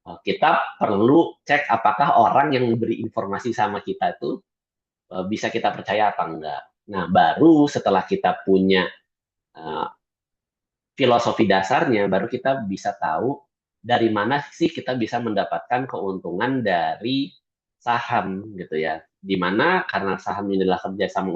kita perlu cek apakah orang yang memberi informasi sama kita itu bisa kita percaya apa enggak. Nah, baru setelah kita punya uh, filosofi dasarnya, baru kita bisa tahu dari mana sih kita bisa mendapatkan keuntungan dari saham gitu ya. Di mana karena saham ini adalah kerjasama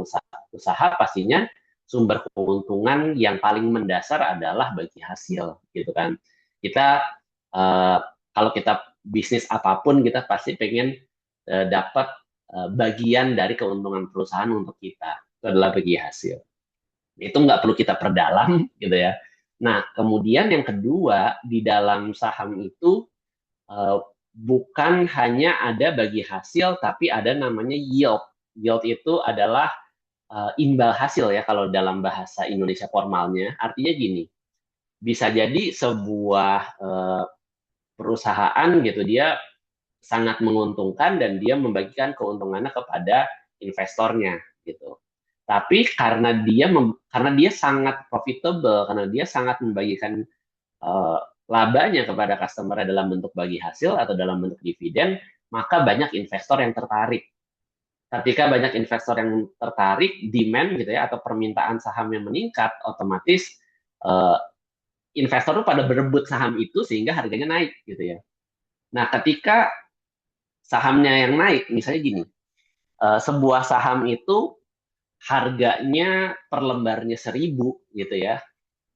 usaha pastinya sumber keuntungan yang paling mendasar adalah bagi hasil gitu kan. Kita uh, kalau kita bisnis apapun kita pasti pengen dapat bagian dari keuntungan perusahaan untuk kita. Itu adalah bagi hasil. Itu nggak perlu kita perdalam gitu ya. Nah, kemudian yang kedua, di dalam saham itu eh, bukan hanya ada bagi hasil, tapi ada namanya yield. Yield itu adalah imbal hasil ya kalau dalam bahasa Indonesia formalnya. Artinya gini, bisa jadi sebuah perusahaan gitu dia sangat menguntungkan dan dia membagikan keuntungannya kepada investornya gitu. Tapi karena dia sangat profitable, karena dia sangat membagikan uh, labanya kepada customer dalam bentuk bagi hasil atau dalam bentuk dividen, maka banyak investor yang tertarik. Ketika banyak investor yang tertarik, demand gitu ya atau permintaan saham yang meningkat, otomatis uh, investor itu pada berebut saham itu sehingga harganya naik gitu ya. Nah, ketika sahamnya yang naik, misalnya gini, sebuah saham itu harganya per lembarnya 1.000 gitu ya.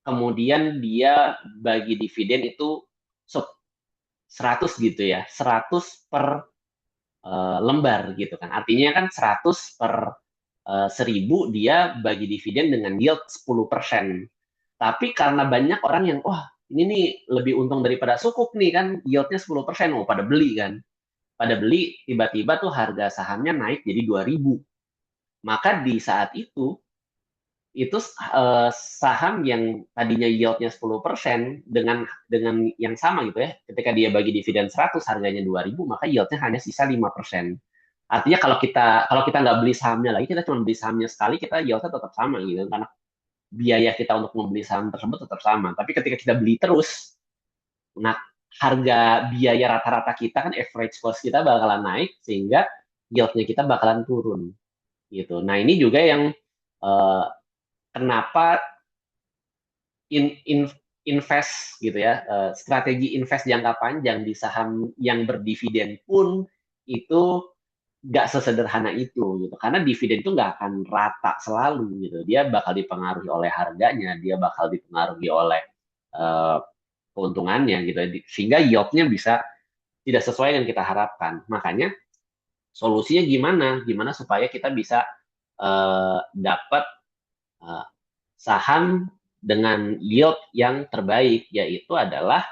Kemudian dia bagi dividen itu 100 gitu ya, 100 per lembar gitu kan. Artinya kan 100 per 1.000 dia bagi dividen dengan yield 10%. Tapi karena banyak orang yang, wah ini nih lebih untung daripada sukuk nih kan, yieldnya 10%, mau pada beli kan. Pada beli, tiba-tiba tuh harga sahamnya naik jadi 2.000. Maka di saat itu saham yang tadinya yieldnya 10% dengan yang sama gitu ya. Ketika dia bagi dividen 100 harganya 2.000 maka yieldnya hanya sisa 5%. Artinya kalau kita nggak beli sahamnya lagi, kita cuma beli sahamnya sekali, kita yieldnya tetap sama gitu. Karena biaya kita untuk membeli saham tersebut tetap sama. Tapi ketika kita beli terus, nah harga biaya rata-rata kita kan average cost kita bakalan naik sehingga yieldnya kita bakalan turun gitu. Nah ini juga yang uh, kenapa in, in, invest gitu ya, strategi invest jangka panjang di saham yang berdividen pun itu nggak sesederhana itu gitu. Karena dividen itu nggak akan rata selalu gitu. Dia bakal dipengaruhi oleh harganya, dia bakal dipengaruhi oleh uh, keuntungannya gitu. Sehingga yieldnya bisa tidak sesuai yang kita harapkan. Makanya solusinya gimana? Gimana supaya kita bisa dapat uh, saham dengan yield yang terbaik, yaitu adalah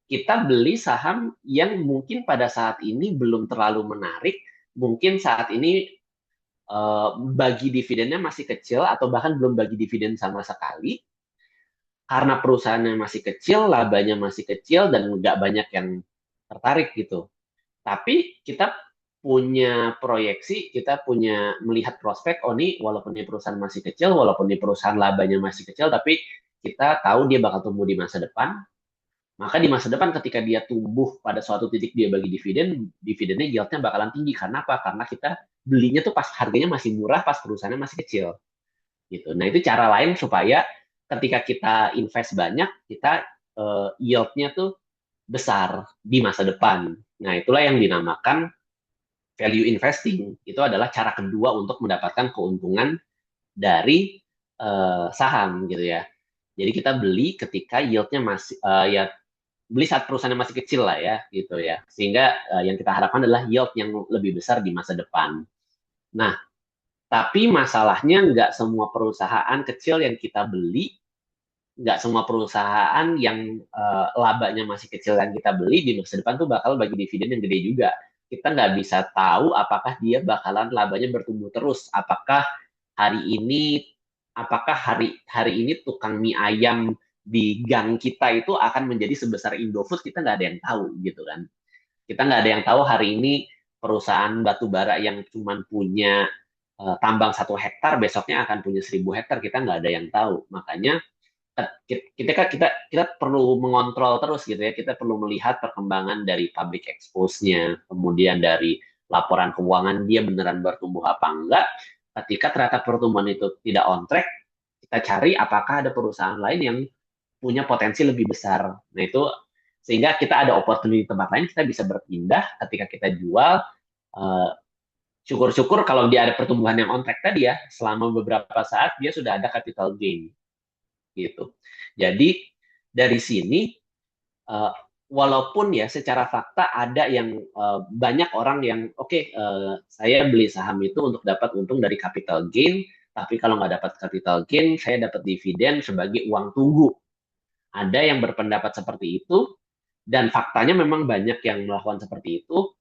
kita beli saham yang mungkin pada saat ini belum terlalu menarik, mungkin saat ini bagi dividennya masih kecil atau bahkan belum bagi dividen sama sekali, karena perusahaannya masih kecil, labanya masih kecil dan nggak banyak yang tertarik gitu. Tapi kita punya proyeksi, kita punya melihat prospek, oh nih walaupun ini perusahaan masih kecil, walaupun ini perusahaan labanya masih kecil, tapi kita tahu dia bakal tumbuh di masa depan, maka di masa depan ketika dia tumbuh pada suatu titik dia bagi dividen, dividennya yieldnya bakalan tinggi. Karena apa? Karena kita belinya tuh pas harganya masih murah, pas perusahaannya masih kecil. Gitu. Nah itu cara lain supaya ketika kita invest banyak, kita yieldnya tuh besar di masa depan Nah, itulah yang dinamakan value investing. Itu adalah cara kedua untuk mendapatkan keuntungan dari saham gitu ya. Jadi kita beli ketika yieldnya masih ya beli saat perusahaannya masih kecil lah ya gitu ya. Sehingga yang kita harapkan adalah yield yang lebih besar di masa depan. Nah, tapi masalahnya nggak semua perusahaan kecil yang kita beli, nggak semua perusahaan yang labanya masih kecil yang kita beli di masa depan tuh bakal bagi dividen yang gede juga. Kita nggak bisa tahu apakah dia bakalan labanya bertumbuh terus. Hari ini, apakah hari ini tukang mie ayam di gang kita itu akan menjadi sebesar Indofood, kita nggak ada yang tahu gitu kan. Kita nggak ada yang tahu hari ini perusahaan batu bara yang cuma punya tambang 1 hektar besoknya akan punya 1.000 hektar, kita nggak ada yang tahu. Makanya kita perlu mengontrol terus gitu ya. Kita perlu melihat perkembangan dari public expose-nya, kemudian dari laporan keuangan dia beneran bertumbuh apa enggak. Ketika ternyata pertumbuhan itu tidak on track, kita cari apakah ada perusahaan lain yang punya potensi lebih besar. Nah itu sehingga kita ada opportunity di tempat lain, kita bisa berpindah ketika kita jual. eh, Syukur-syukur kalau dia ada pertumbuhan yang on track tadi ya, selama beberapa saat dia sudah ada capital gain gitu. Jadi dari sini uh, walaupun ya secara fakta ada yang banyak orang yang saya beli saham itu untuk dapat untung dari capital gain, tapi kalau nggak dapat capital gain saya dapat dividen sebagai uang tunggu. Ada yang berpendapat seperti itu dan faktanya memang banyak yang melakukan seperti itu.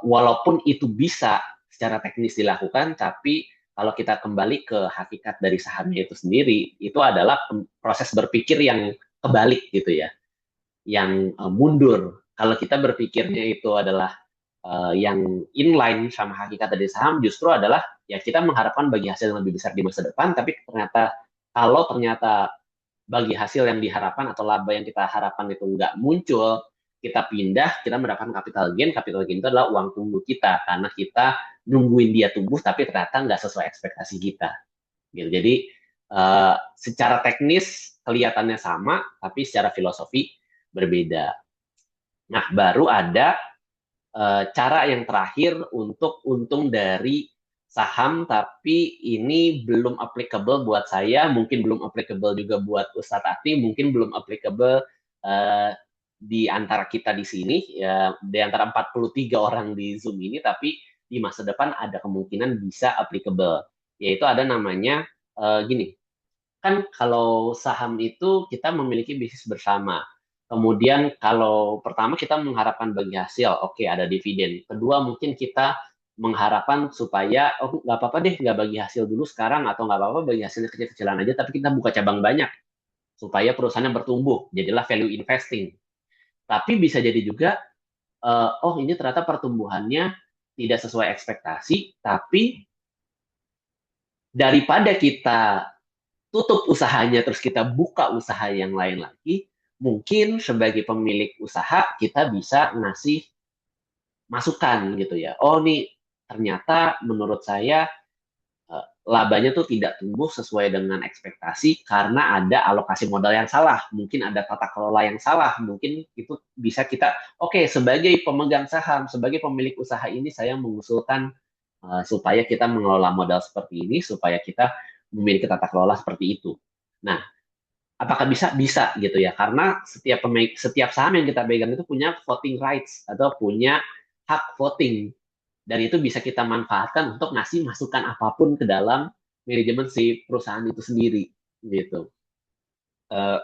Walaupun itu bisa secara teknis dilakukan, tapi kalau kita kembali ke hakikat dari sahamnya itu sendiri, itu adalah proses berpikir yang kebalik gitu ya, yang mundur. Kalau kita berpikirnya itu adalah yang inline sama hakikat dari saham, justru adalah ya kita mengharapkan bagi hasil yang lebih besar di masa depan, tapi ternyata bagi hasil yang diharapkan atau laba yang kita harapkan itu nggak muncul, kita pindah, kita mendapatkan capital gain. Capital gain itu adalah uang tunggu kita karena kita nungguin dia tumbuh tapi ternyata nggak sesuai ekspektasi kita. Gitu. Jadi secara teknis kelihatannya sama, tapi secara filosofi berbeda. Nah, baru ada cara yang terakhir untuk untung dari saham, tapi ini belum applicable buat saya, mungkin belum applicable juga buat Ustadz Ati, mungkin belum applicable uh, di antara kita di sini, ya, di antara 43 orang di Zoom ini, tapi di masa depan ada kemungkinan bisa applicable. Yaitu ada namanya, gini, kan kalau saham itu kita memiliki bisnis bersama. Kemudian kalau pertama kita mengharapkan bagi hasil, oke ada dividen. Kedua mungkin kita mengharapkan supaya oh nggak apa-apa deh nggak bagi hasil dulu sekarang atau nggak apa-apa bagi hasilnya kecil-kecilan aja tapi kita buka cabang banyak supaya perusahaannya bertumbuh. Jadilah value investing. Tapi bisa jadi juga oh ini ternyata pertumbuhannya tidak sesuai ekspektasi, tapi daripada kita tutup usahanya terus kita buka usaha yang lain lagi, mungkin sebagai pemilik usaha kita bisa ngasih masukan gitu ya. Oh nih ternyata menurut saya labanya tuh tidak tumbuh sesuai dengan ekspektasi karena ada alokasi modal yang salah, mungkin ada tata kelola yang salah, mungkin itu bisa kita sebagai pemegang saham, sebagai pemilik usaha ini saya mengusulkan supaya kita mengelola modal seperti ini, supaya kita memiliki tata kelola seperti itu. Nah, apakah bisa? Bisa gitu ya. Karena setiap saham yang kita pegang itu punya voting rights atau punya hak voting. Dan itu bisa kita manfaatkan untuk ngasih masukan apapun ke dalam manajemen si perusahaan itu sendiri gitu. Uh,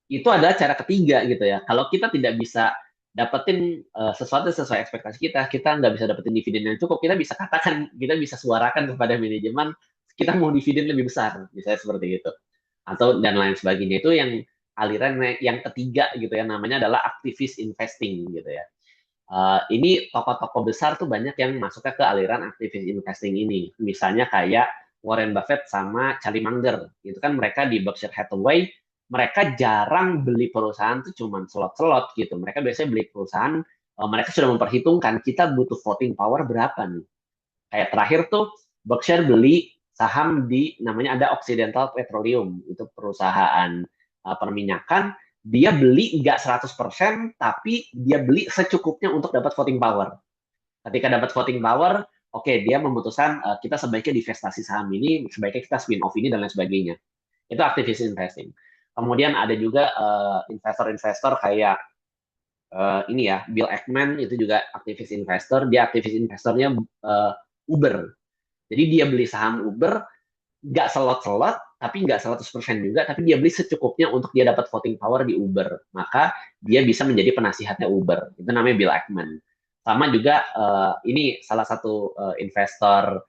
itu adalah cara ketiga gitu ya. Kalau kita tidak bisa dapetin sesuatu sesuai ekspektasi kita, kita nggak bisa dapetin dividen yang cukup, kita bisa katakan, kita bisa suarakan kepada manajemen, kita mau dividen lebih besar, misalnya seperti itu atau dan lain sebagainya. Itu yang aliran yang ketiga gitu ya, namanya adalah activist investing gitu ya. Ini tokoh-tokoh besar tuh banyak yang masuknya ke aliran activist investing ini, misalnya kayak Warren Buffett sama Charlie Munger. Itu kan mereka di Berkshire Hathaway, mereka jarang beli perusahaan tuh cuman slot-slot gitu, mereka biasanya beli perusahaan, mereka sudah memperhitungkan kita butuh voting power berapa nih. Kayak terakhir tuh Berkshire beli saham di namanya ada Occidental Petroleum, itu perusahaan perminyakan. dia beli nggak 100%, tapi dia beli secukupnya untuk dapat voting power. Ketika dapat voting power, oke, dia memutuskan kita sebaiknya divestasi saham ini, sebaiknya kita spin off ini dan lain sebagainya. Itu aktivis investing. Kemudian ada juga investor-investor kayak ini ya, Bill Ackman itu juga aktivis investor. Dia aktivis investornya Uber. Jadi dia beli saham Uber, nggak selot-selot, tapi nggak 100% juga, tapi dia beli secukupnya untuk dia dapat voting power di Uber. Maka dia bisa menjadi penasihatnya Uber. Itu namanya Bill Ackman. Sama juga ini salah satu investor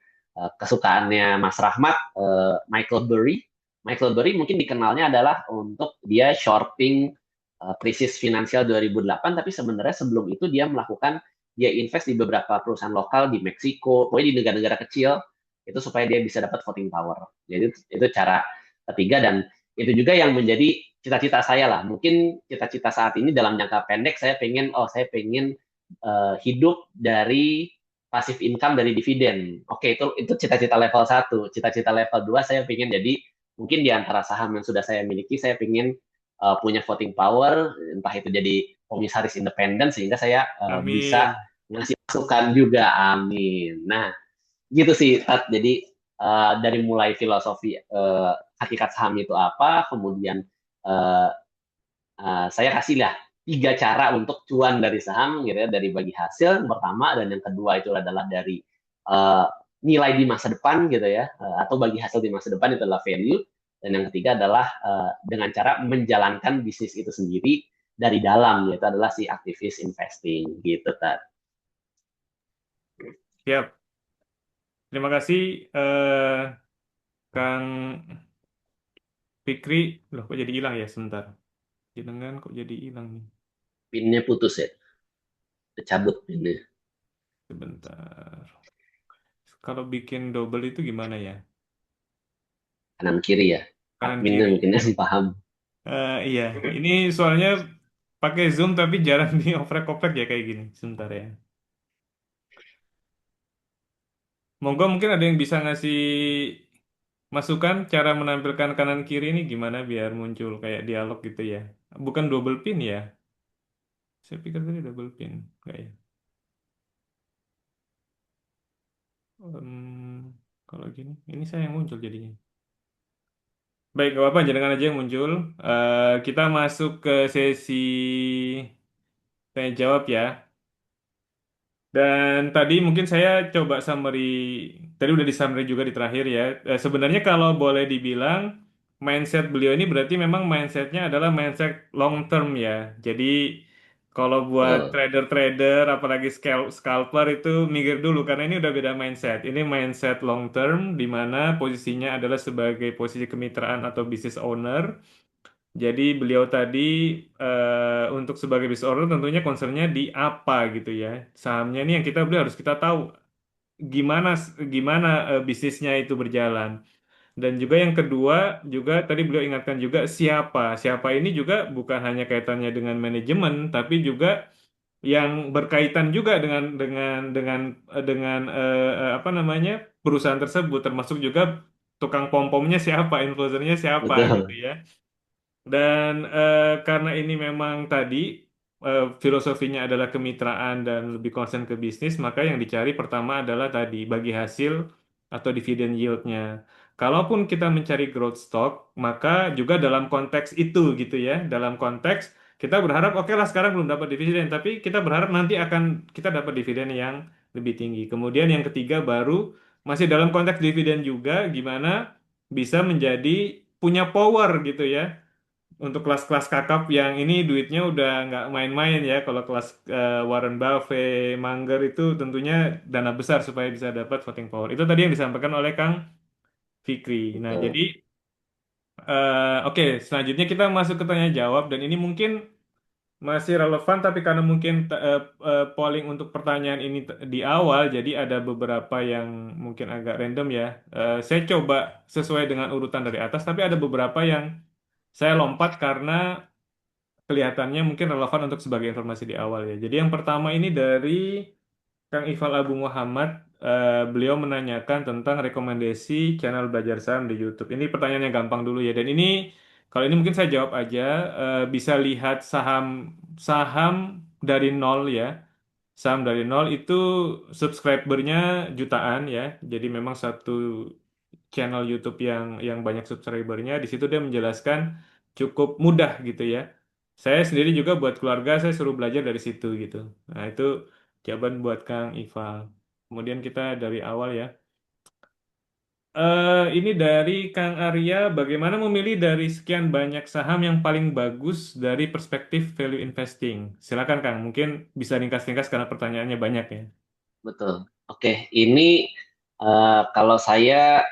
kesukaannya Mas Rahmat, Michael Burry. Michael Burry mungkin dikenalnya adalah untuk dia shorting krisis finansial 2008, tapi sebenarnya sebelum itu dia invest di beberapa perusahaan lokal di Meksiko, pokoknya di negara-negara kecil itu supaya dia bisa dapat voting power. Jadi itu cara ketiga dan itu juga yang menjadi cita-cita saya lah. Mungkin cita-cita saat ini dalam jangka pendek saya pengen hidup dari pasif income dari dividen. Oke, itu cita-cita level satu. Cita-cita level 2 saya pengen jadi mungkin di antara saham yang sudah saya miliki saya pengen punya voting power, entah itu jadi komisaris independen sehingga saya bisa Amin. ngasih masukan juga. Amin. Nah, gitu sih Tat. Jadi dari mulai filosofi hakikat saham itu apa, kemudian uh, saya kasih lah 3 cara untuk cuan dari saham gitu ya, dari bagi hasil yang pertama, dan yang kedua itu adalah dari uh, nilai di masa depan gitu ya, atau bagi hasil di masa depan itu adalah value, dan yang ketiga adalah dengan cara menjalankan bisnis itu sendiri dari dalam, yaitu adalah si aktivis investing gitu Tat. Siap. Terima kasih, Kang Fikri. Loh, kok jadi hilang ya sebentar? Jenengan kok jadi hilang nih? Pinnya putus ya, cabut pinnya Sebentar. Kalau bikin double itu gimana ya? kanan kiri ya, Kanan adminnya kiri. mungkin yang paham. Iya, ini soalnya pakai Zoom tapi jarang di oprek-oprek ya kayak gini. Sebentar ya. Monggo mungkin ada yang bisa ngasih masukan cara menampilkan kanan kiri ini gimana biar muncul kayak dialog gitu ya. Bukan double pin ya. Saya pikir tadi double pin. Enggak ya. Kalau gini, ini saya yang muncul jadinya. Baik, gak apa-apa, jangan aja yang muncul. Kita masuk ke sesi tanya jawab ya. Dan tadi mungkin saya coba summary, tadi udah di summary juga di terakhir ya. Sebenarnya kalau boleh dibilang, mindset beliau ini berarti memang mindsetnya adalah mindset long term ya. Jadi kalau buat Betul, trader-trader, apalagi scalper itu mikir dulu karena ini udah beda mindset. Ini mindset long term di mana posisinya adalah sebagai posisi kemitraan atau business owner. Jadi beliau tadi untuk sebagai business owner tentunya concernnya di apa gitu ya. Sahamnya ini yang kita beli harus kita tahu gimana gimana bisnisnya itu berjalan. Dan juga yang kedua juga tadi beliau ingatkan juga siapa. Siapa ini juga bukan hanya kaitannya dengan manajemen tapi juga yang berkaitan juga dengan apa namanya perusahaan tersebut termasuk juga tukang pom-pomnya siapa, influencernya siapa gitu betul, ya. Dan karena ini memang tadi filosofinya adalah kemitraan dan lebih concern ke bisnis, maka yang dicari pertama adalah tadi bagi hasil atau dividen yieldnya. Kalaupun kita mencari growth stock, maka juga dalam konteks itu gitu ya, dalam konteks kita berharap oke lah sekarang belum dapat dividen, tapi kita berharap nanti akan kita dapat dividen yang lebih tinggi. Kemudian yang ketiga baru masih dalam konteks dividen juga, gimana bisa menjadi punya power gitu ya untuk kelas-kelas kakap yang ini duitnya udah nggak main-main ya. Kalau kelas Warren Buffett, Munger itu tentunya dana besar supaya bisa dapat voting power. Itu tadi yang disampaikan oleh Kang Fikri. Nah, jadi betul, oke, selanjutnya kita masuk ke tanya jawab dan ini mungkin masih relevan tapi karena mungkin polling untuk pertanyaan ini di awal jadi ada beberapa yang mungkin agak random ya. Saya coba sesuai dengan urutan dari atas tapi ada beberapa yang saya lompat karena kelihatannya mungkin relevan untuk sebagai informasi di awal ya. Jadi yang pertama ini dari Kang Ifal Abu Muhammad, beliau menanyakan tentang rekomendasi channel belajar saham di YouTube. Ini pertanyaan yang gampang dulu ya. Dan ini Kalau ini mungkin saya jawab aja, bisa lihat saham saham dari nol ya. Saham dari nol itu subscribernya jutaan ya. Jadi memang satu channel YouTube yang banyak subscribernya. Di situ dia menjelaskan cukup mudah gitu ya. Saya sendiri juga buat keluarga saya suruh belajar dari situ gitu. Nah itu jawaban buat Kang Ival. Kemudian kita dari awal ya. Ini dari Kang Arya, bagaimana memilih dari sekian banyak saham yang paling bagus dari perspektif value investing? Silakan Kang, mungkin bisa ringkas-ringkas karena pertanyaannya banyak ya. Betul. Oke, ini kalau saya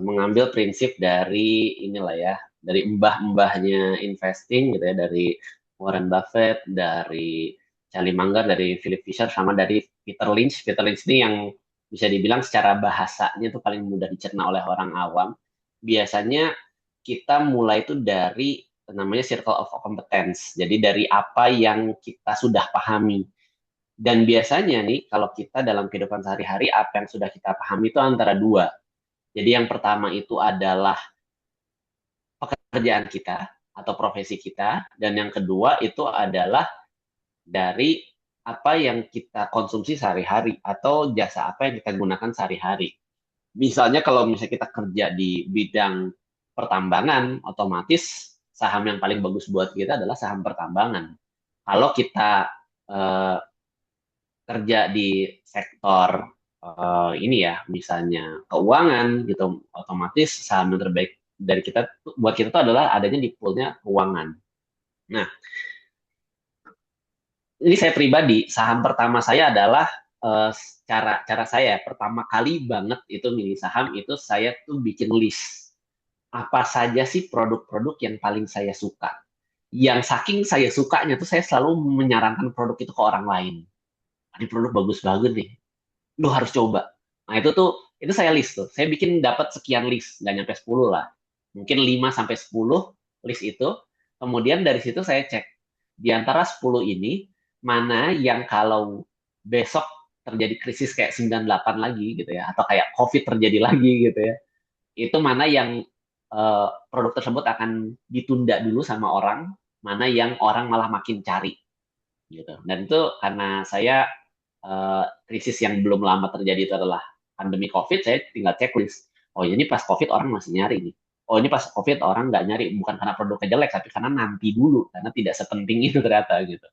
mengambil prinsip dari inilah ya, dari mbah-mbahnya investing gitu ya, dari Warren Buffett, dari Charlie Munger, dari Philip Fisher, sama dari Peter Lynch. Peter Lynch ini yang bisa dibilang secara bahasanya itu paling mudah dicerna oleh orang awam. Biasanya kita mulai itu dari namanya circle of competence. Jadi dari apa yang kita sudah pahami. Dan biasanya nih, kalau kita dalam kehidupan sehari-hari, apa yang sudah kita pahami itu antara dua. Jadi yang pertama itu adalah pekerjaan kita atau profesi kita, dan yang kedua itu adalah dari apa yang kita konsumsi sehari-hari atau jasa apa yang kita gunakan sehari-hari. Misalnya kalau misalnya kita kerja di bidang pertambangan, otomatis saham yang paling bagus buat kita adalah saham pertambangan. Kalau kita eh, kerja di sektor ini ya, misalnya keuangan gitu, otomatis saham yang terbaik dari kita buat kita itu adalah adanya di poolnya keuangan. Nah, ini saya pribadi, saham pertama saya adalah cara cara saya pertama kali banget itu milih saham itu saya tuh bikin list apa saja sih produk-produk yang paling saya suka. Yang saking saya sukanya tuh saya selalu menyarankan produk itu ke orang lain. Ini produk bagus banget nih, lu harus coba. Nah, itu saya list tuh. Saya bikin dapat sekian list, nggak nyampe 10 lah. Mungkin 5 sampai 10 list itu. Kemudian dari situ saya cek di antara 10 ini mana yang kalau besok terjadi krisis kayak 98 lagi gitu ya atau kayak Covid terjadi lagi gitu ya. Itu mana yang produk tersebut akan ditunda dulu sama orang, mana yang orang malah makin cari gitu. Dan itu karena saya krisis yang belum lama terjadi itu adalah pandemi COVID, saya tinggal checklist. Oh ini pas COVID orang masih nyari nih. Oh ini pas COVID orang nggak nyari, bukan karena produknya jelek, tapi karena nanti dulu, karena tidak sepenting itu ternyata gitu.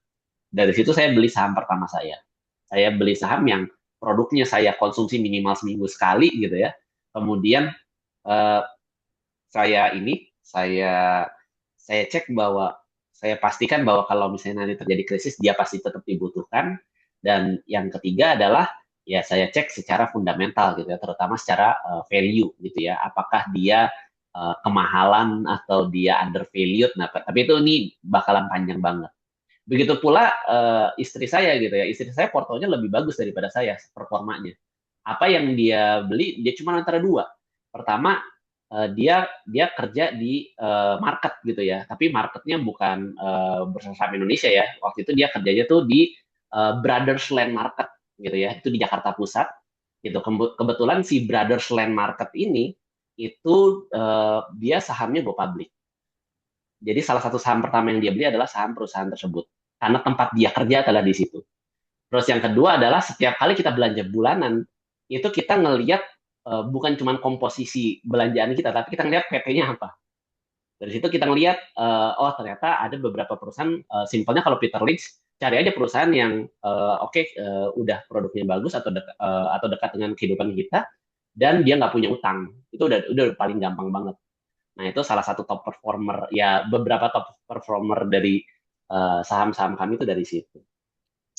Dari situ saya beli saham pertama saya. Saya beli saham yang produknya saya konsumsi minimal seminggu sekali gitu ya. Kemudian eh, saya cek bahwa saya pastikan bahwa kalau misalnya nanti terjadi krisis dia pasti tetap dibutuhkan, dan yang ketiga adalah ya saya cek secara fundamental gitu ya, terutama secara value gitu ya, apakah dia kemahalan atau dia undervalued. Nah tapi itu ini bakalan panjang banget. Begitu pula istri saya gitu ya, istri saya portonya lebih bagus daripada saya performanya. Apa yang dia beli dia cuma antara dua. Pertama, dia dia kerja di market gitu ya, tapi marketnya bukan bursa saham Indonesia ya. Waktu itu dia kerjanya tuh di Brothers Land Market gitu ya, itu di Jakarta Pusat. Gitu. Kebetulan si Brothers Land Market ini itu dia sahamnya go public. Jadi salah satu saham pertama yang dia beli adalah saham perusahaan tersebut karena tempat dia kerja adalah di situ. Terus yang kedua adalah setiap kali kita belanja bulanan, itu kita ngelihat bukan cuma komposisi belanjaan kita, tapi kita ngelihat PP-nya apa. Dari situ kita ngelihat, oh ternyata ada beberapa perusahaan, simpelnya kalau Peter Lynch, cari aja perusahaan yang udah produknya bagus atau dekat dengan kehidupan kita, dan dia nggak punya utang. Itu udah paling gampang banget. Nah itu salah satu top performer, ya beberapa top performer dari saham-saham kami itu dari situ.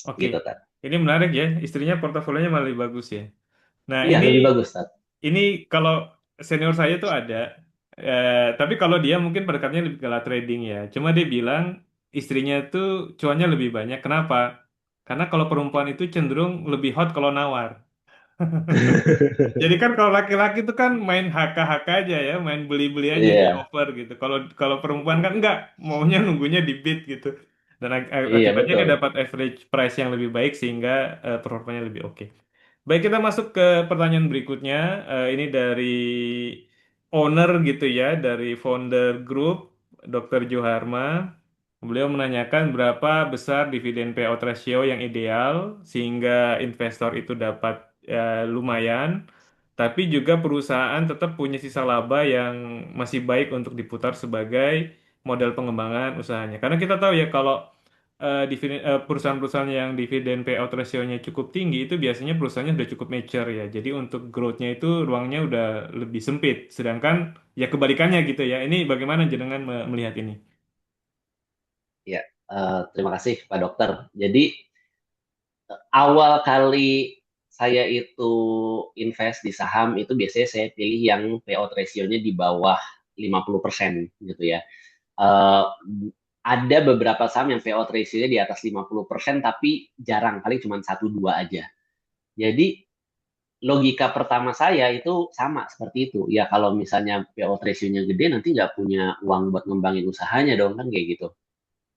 Oke, Gitu kan. ini menarik ya. Istrinya portofolionya malah lebih bagus ya. Nah Iya, ini lebih bagus, Tat. ini kalau senior saya tuh ada, tapi kalau dia mungkin pendekatannya lebih ke trading ya. Cuma dia bilang istrinya tuh cuannya lebih banyak. Kenapa? Karena kalau perempuan itu cenderung lebih hot kalau nawar. Jadi kan kalau laki-laki itu kan main haka-haka aja ya, main beli-beli aja di Iya, offer gitu. Kalau kalau perempuan kan enggak, maunya nunggunya di bid gitu. Dan iya akibatnya dia betul. dapat average price yang lebih baik sehingga performanya lebih oke. Baik, kita masuk ke pertanyaan berikutnya. Ini dari owner gitu ya, dari founder group. Dr. Juharma. Beliau menanyakan berapa besar dividen payout ratio yang ideal sehingga investor itu dapat lumayan, tapi juga perusahaan tetap punya sisa laba yang masih baik untuk diputar sebagai modal pengembangan usahanya. Karena kita tahu ya kalau perusahaan-perusahaan yang dividen payout ratio-nya cukup tinggi itu biasanya perusahaannya sudah cukup mature ya. Jadi untuk growth-nya itu ruangnya udah lebih sempit. Sedangkan ya kebalikannya gitu ya. Ini bagaimana jenengan melihat ini? Ya, terima kasih Pak Dokter. Jadi awal kali saya itu invest di saham itu biasanya saya pilih yang payout ratio-nya di bawah 50% gitu ya. Eh, ada beberapa saham yang payout ratio-nya di atas 50% tapi jarang, paling cuma satu dua aja. Jadi logika pertama saya itu sama seperti itu. Ya kalau misalnya payout ratio-nya gede nanti nggak punya uang buat ngembangin usahanya dong kan kayak gitu.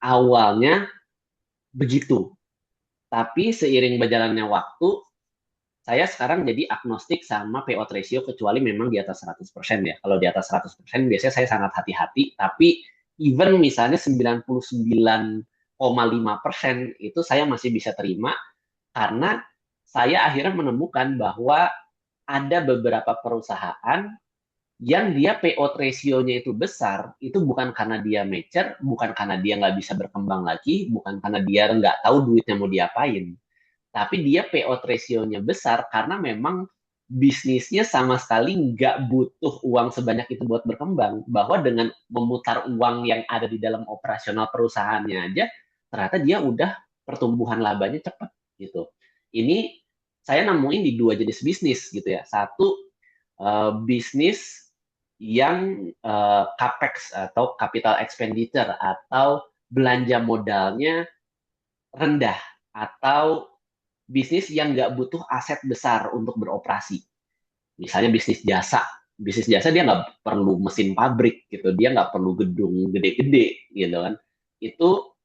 Awalnya begitu. Tapi seiring berjalannya waktu, saya sekarang jadi agnostik sama payout ratio kecuali memang di atas 100% ya. Kalau di atas 100% biasanya saya sangat hati-hati, tapi even misalnya 99,5% itu saya masih bisa terima karena saya akhirnya menemukan bahwa ada beberapa perusahaan yang dia payout ratio-nya itu besar, itu bukan karena dia mature, bukan karena dia nggak bisa berkembang lagi, bukan karena dia nggak tahu duitnya mau diapain, tapi dia payout ratio-nya besar karena memang bisnisnya sama sekali nggak butuh uang sebanyak itu buat berkembang. Bahwa dengan memutar uang yang ada di dalam operasional perusahaannya aja, ternyata dia udah pertumbuhan labanya cepat gitu. Ini saya nemuin di dua jenis bisnis gitu ya. Satu, bisnis yang capex atau capital expenditure atau belanja modalnya rendah atau bisnis yang nggak butuh aset besar untuk beroperasi. Misalnya bisnis jasa. Bisnis jasa dia nggak perlu mesin pabrik gitu, dia nggak perlu gedung gede-gede gitu kan. Itu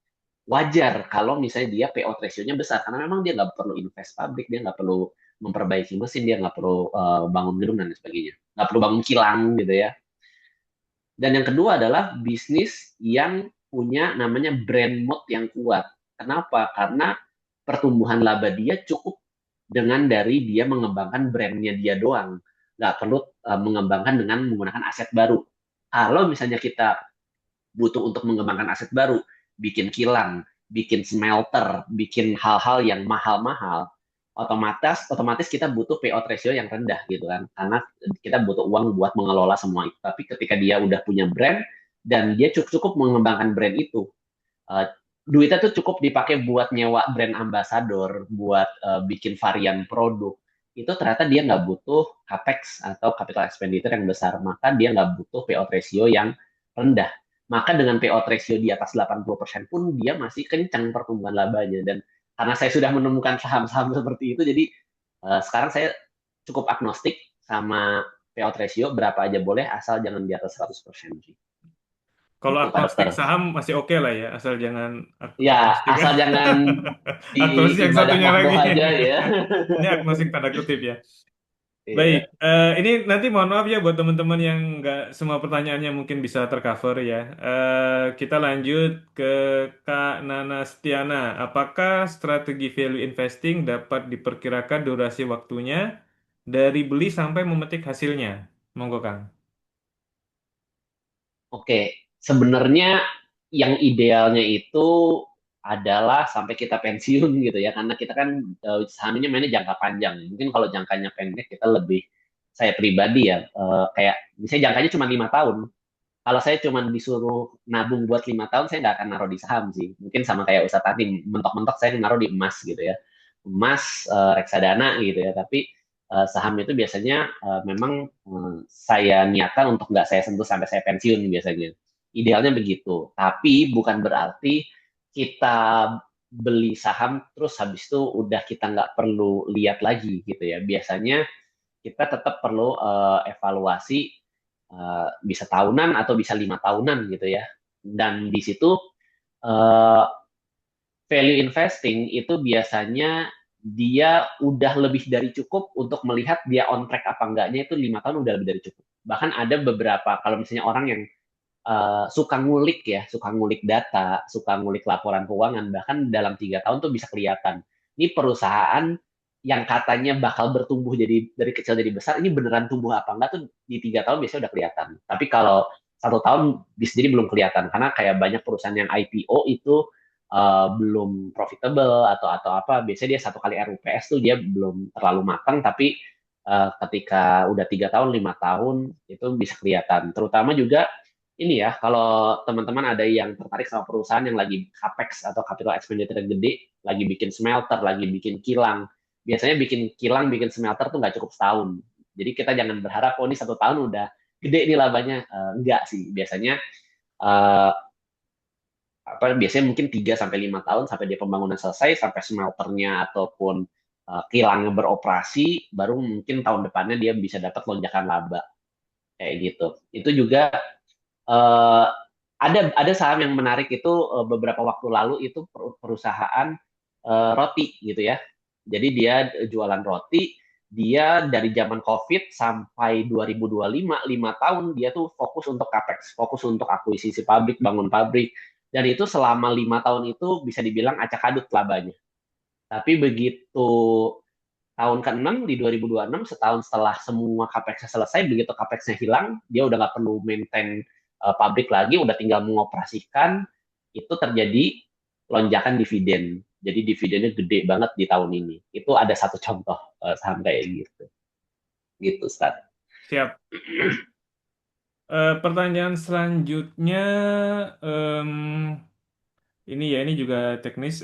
wajar kalau misalnya dia payout ratio-nya besar karena memang dia nggak perlu invest pabrik, dia nggak perlu memperbaiki mesin, dia nggak perlu bangun gedung dan sebagainya, nggak perlu bangun kilang gitu ya. Dan yang kedua adalah bisnis yang punya namanya brand mood yang kuat. Kenapa? Karena pertumbuhan laba dia cukup dengan dari dia mengembangkan brandnya dia doang. Nggak perlu mengembangkan dengan menggunakan aset baru. Kalau misalnya kita butuh untuk mengembangkan aset baru, bikin kilang, bikin smelter, bikin hal-hal yang mahal-mahal, otomatis kita butuh payout ratio yang rendah gitu kan, karena kita butuh uang buat mengelola semua itu. Tapi ketika dia udah punya brand dan dia cukup mengembangkan brand itu, uh, duitnya tuh cukup dipakai buat nyewa brand ambassador, buat bikin varian produk, itu ternyata dia nggak butuh capex atau capital expenditure yang besar, maka dia nggak butuh payout ratio yang rendah. Maka dengan payout ratio di atas 80% pun dia masih kencang pertumbuhan labanya. Dan karena saya sudah menemukan saham-saham seperti itu, jadi sekarang saya cukup agnostik sama payout ratio, berapa aja boleh, asal jangan di atas 100% sih. Kalau Itu Pak agnostik Dokter. saham masih oke lah ya, asal jangan Ya, agnostik. asal jangan di Agnostik yang ibadah satunya lagi. mahdoh aja ya. Ini agnostik tanda kutip ya. Baik, Iya. ini nanti mohon maaf ya buat teman-teman yang nggak semua pertanyaannya mungkin bisa tercover ya. Kita lanjut ke Kak Nana Stiana. Apakah strategi value investing dapat diperkirakan durasi waktunya dari beli sampai memetik hasilnya? Monggo Kang. Oke, sebenarnya yang idealnya itu adalah sampai kita pensiun gitu ya, karena kita kan sahamnya mainnya jangka panjang. Mungkin kalau jangkanya pendek kita lebih, saya pribadi ya, kayak misalnya jangkanya cuma 5 tahun. Kalau saya cuma disuruh nabung buat 5 tahun, saya nggak akan naruh di saham sih. Mungkin sama kayak Ustadz tadi, mentok-mentok saya naruh di emas gitu ya. Emas, reksadana gitu ya. Tapi saham itu biasanya memang saya niatkan untuk nggak saya sentuh sampai saya pensiun biasanya. Idealnya begitu. Tapi bukan berarti kita beli saham terus habis itu udah kita nggak perlu lihat lagi gitu ya. Biasanya kita tetap perlu evaluasi, bisa tahunan atau bisa 5 tahunan gitu ya. Dan di situ uh, value investing itu biasanya dia udah lebih dari cukup untuk melihat dia on track apa enggaknya, itu 5 tahun udah lebih dari cukup. Bahkan ada beberapa, kalau misalnya orang yang suka ngulik ya, suka ngulik data, suka ngulik laporan keuangan, bahkan dalam 3 tahun tuh bisa kelihatan. Ini perusahaan yang katanya bakal bertumbuh jadi dari kecil jadi besar, ini beneran tumbuh apa enggak tuh di 3 tahun biasanya udah kelihatan. Tapi kalau 1 tahun bisa jadi belum kelihatan karena kayak banyak perusahaan yang IPO itu belum profitable atau apa. Biasanya dia 1 kali RUPS tuh dia belum terlalu matang, tapi ketika udah 3 tahun, 5 tahun itu bisa kelihatan. Terutama juga ini ya, kalau teman-teman ada yang tertarik sama perusahaan yang lagi capex atau capital expenditure yang gede, lagi bikin smelter, lagi bikin kilang. Biasanya bikin kilang, bikin smelter tuh nggak cukup setahun. Jadi kita jangan berharap, oh ini 1 tahun udah gede nih labanya. Enggak sih, biasanya eh, biasanya mungkin 3 sampai 5 tahun sampai dia pembangunan selesai, sampai smelternya ataupun kilangnya beroperasi, baru mungkin tahun depannya dia bisa dapat lonjakan laba kayak gitu. Itu juga eh, ada saham yang menarik itu beberapa waktu lalu itu perusahaan roti gitu ya. Jadi dia jualan roti, dia dari zaman COVID sampai 2025, 5 tahun dia tuh fokus untuk capex, fokus untuk akuisisi pabrik, bangun pabrik. Dan itu selama 5 tahun itu bisa dibilang acak adut labanya. Tapi begitu tahun ke-6 di 2026, setahun setelah semua capex selesai, begitu capex hilang, dia udah nggak perlu maintain pabrik lagi, udah tinggal mengoperasikan, itu terjadi lonjakan dividen. Jadi dividennya gede banget di tahun ini. Itu ada satu contoh saham kayak gitu. Gitu, Stan. Siap. Pertanyaan selanjutnya, em, ini ya, ini juga teknis.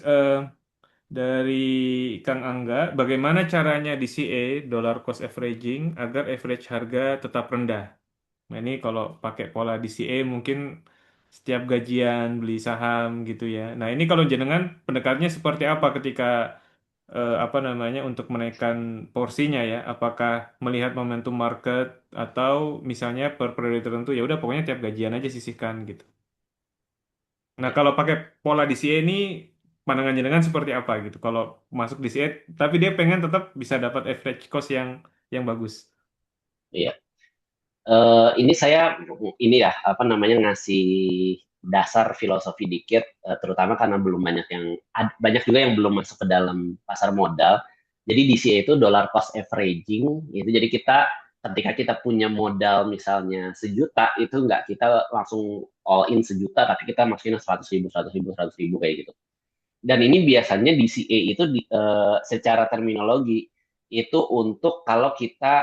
Dari Kang Angga, bagaimana caranya DCA, dollar cost averaging, agar average harga tetap rendah? Nah, ini kalau pakai pola DCA mungkin setiap gajian beli saham gitu ya. Nah, ini kalau jenengan pendekatnya seperti apa ketika apa namanya untuk menaikkan porsinya ya? Apakah melihat momentum market atau misalnya per periode tertentu ya udah pokoknya tiap gajian aja sisihkan gitu. Nah, Ya, kalau pakai pola DCA ini pandangan jenengan seperti apa gitu? Kalau masuk DCA tapi dia pengen tetap bisa dapat average cost yang bagus. iya. Ini saya ini ya apa namanya ngasih dasar filosofi dikit, terutama karena belum banyak yang banyak juga yang belum masuk ke dalam pasar modal. Jadi DCA itu dollar cost averaging, itu jadi kita ketika kita punya modal misalnya 1 juta itu nggak kita langsung all in 1 juta, tapi kita masukin 100 ribu, 100 ribu, 100 ribu kayak gitu. Dan ini biasanya DCA itu secara terminologi itu untuk kalau kita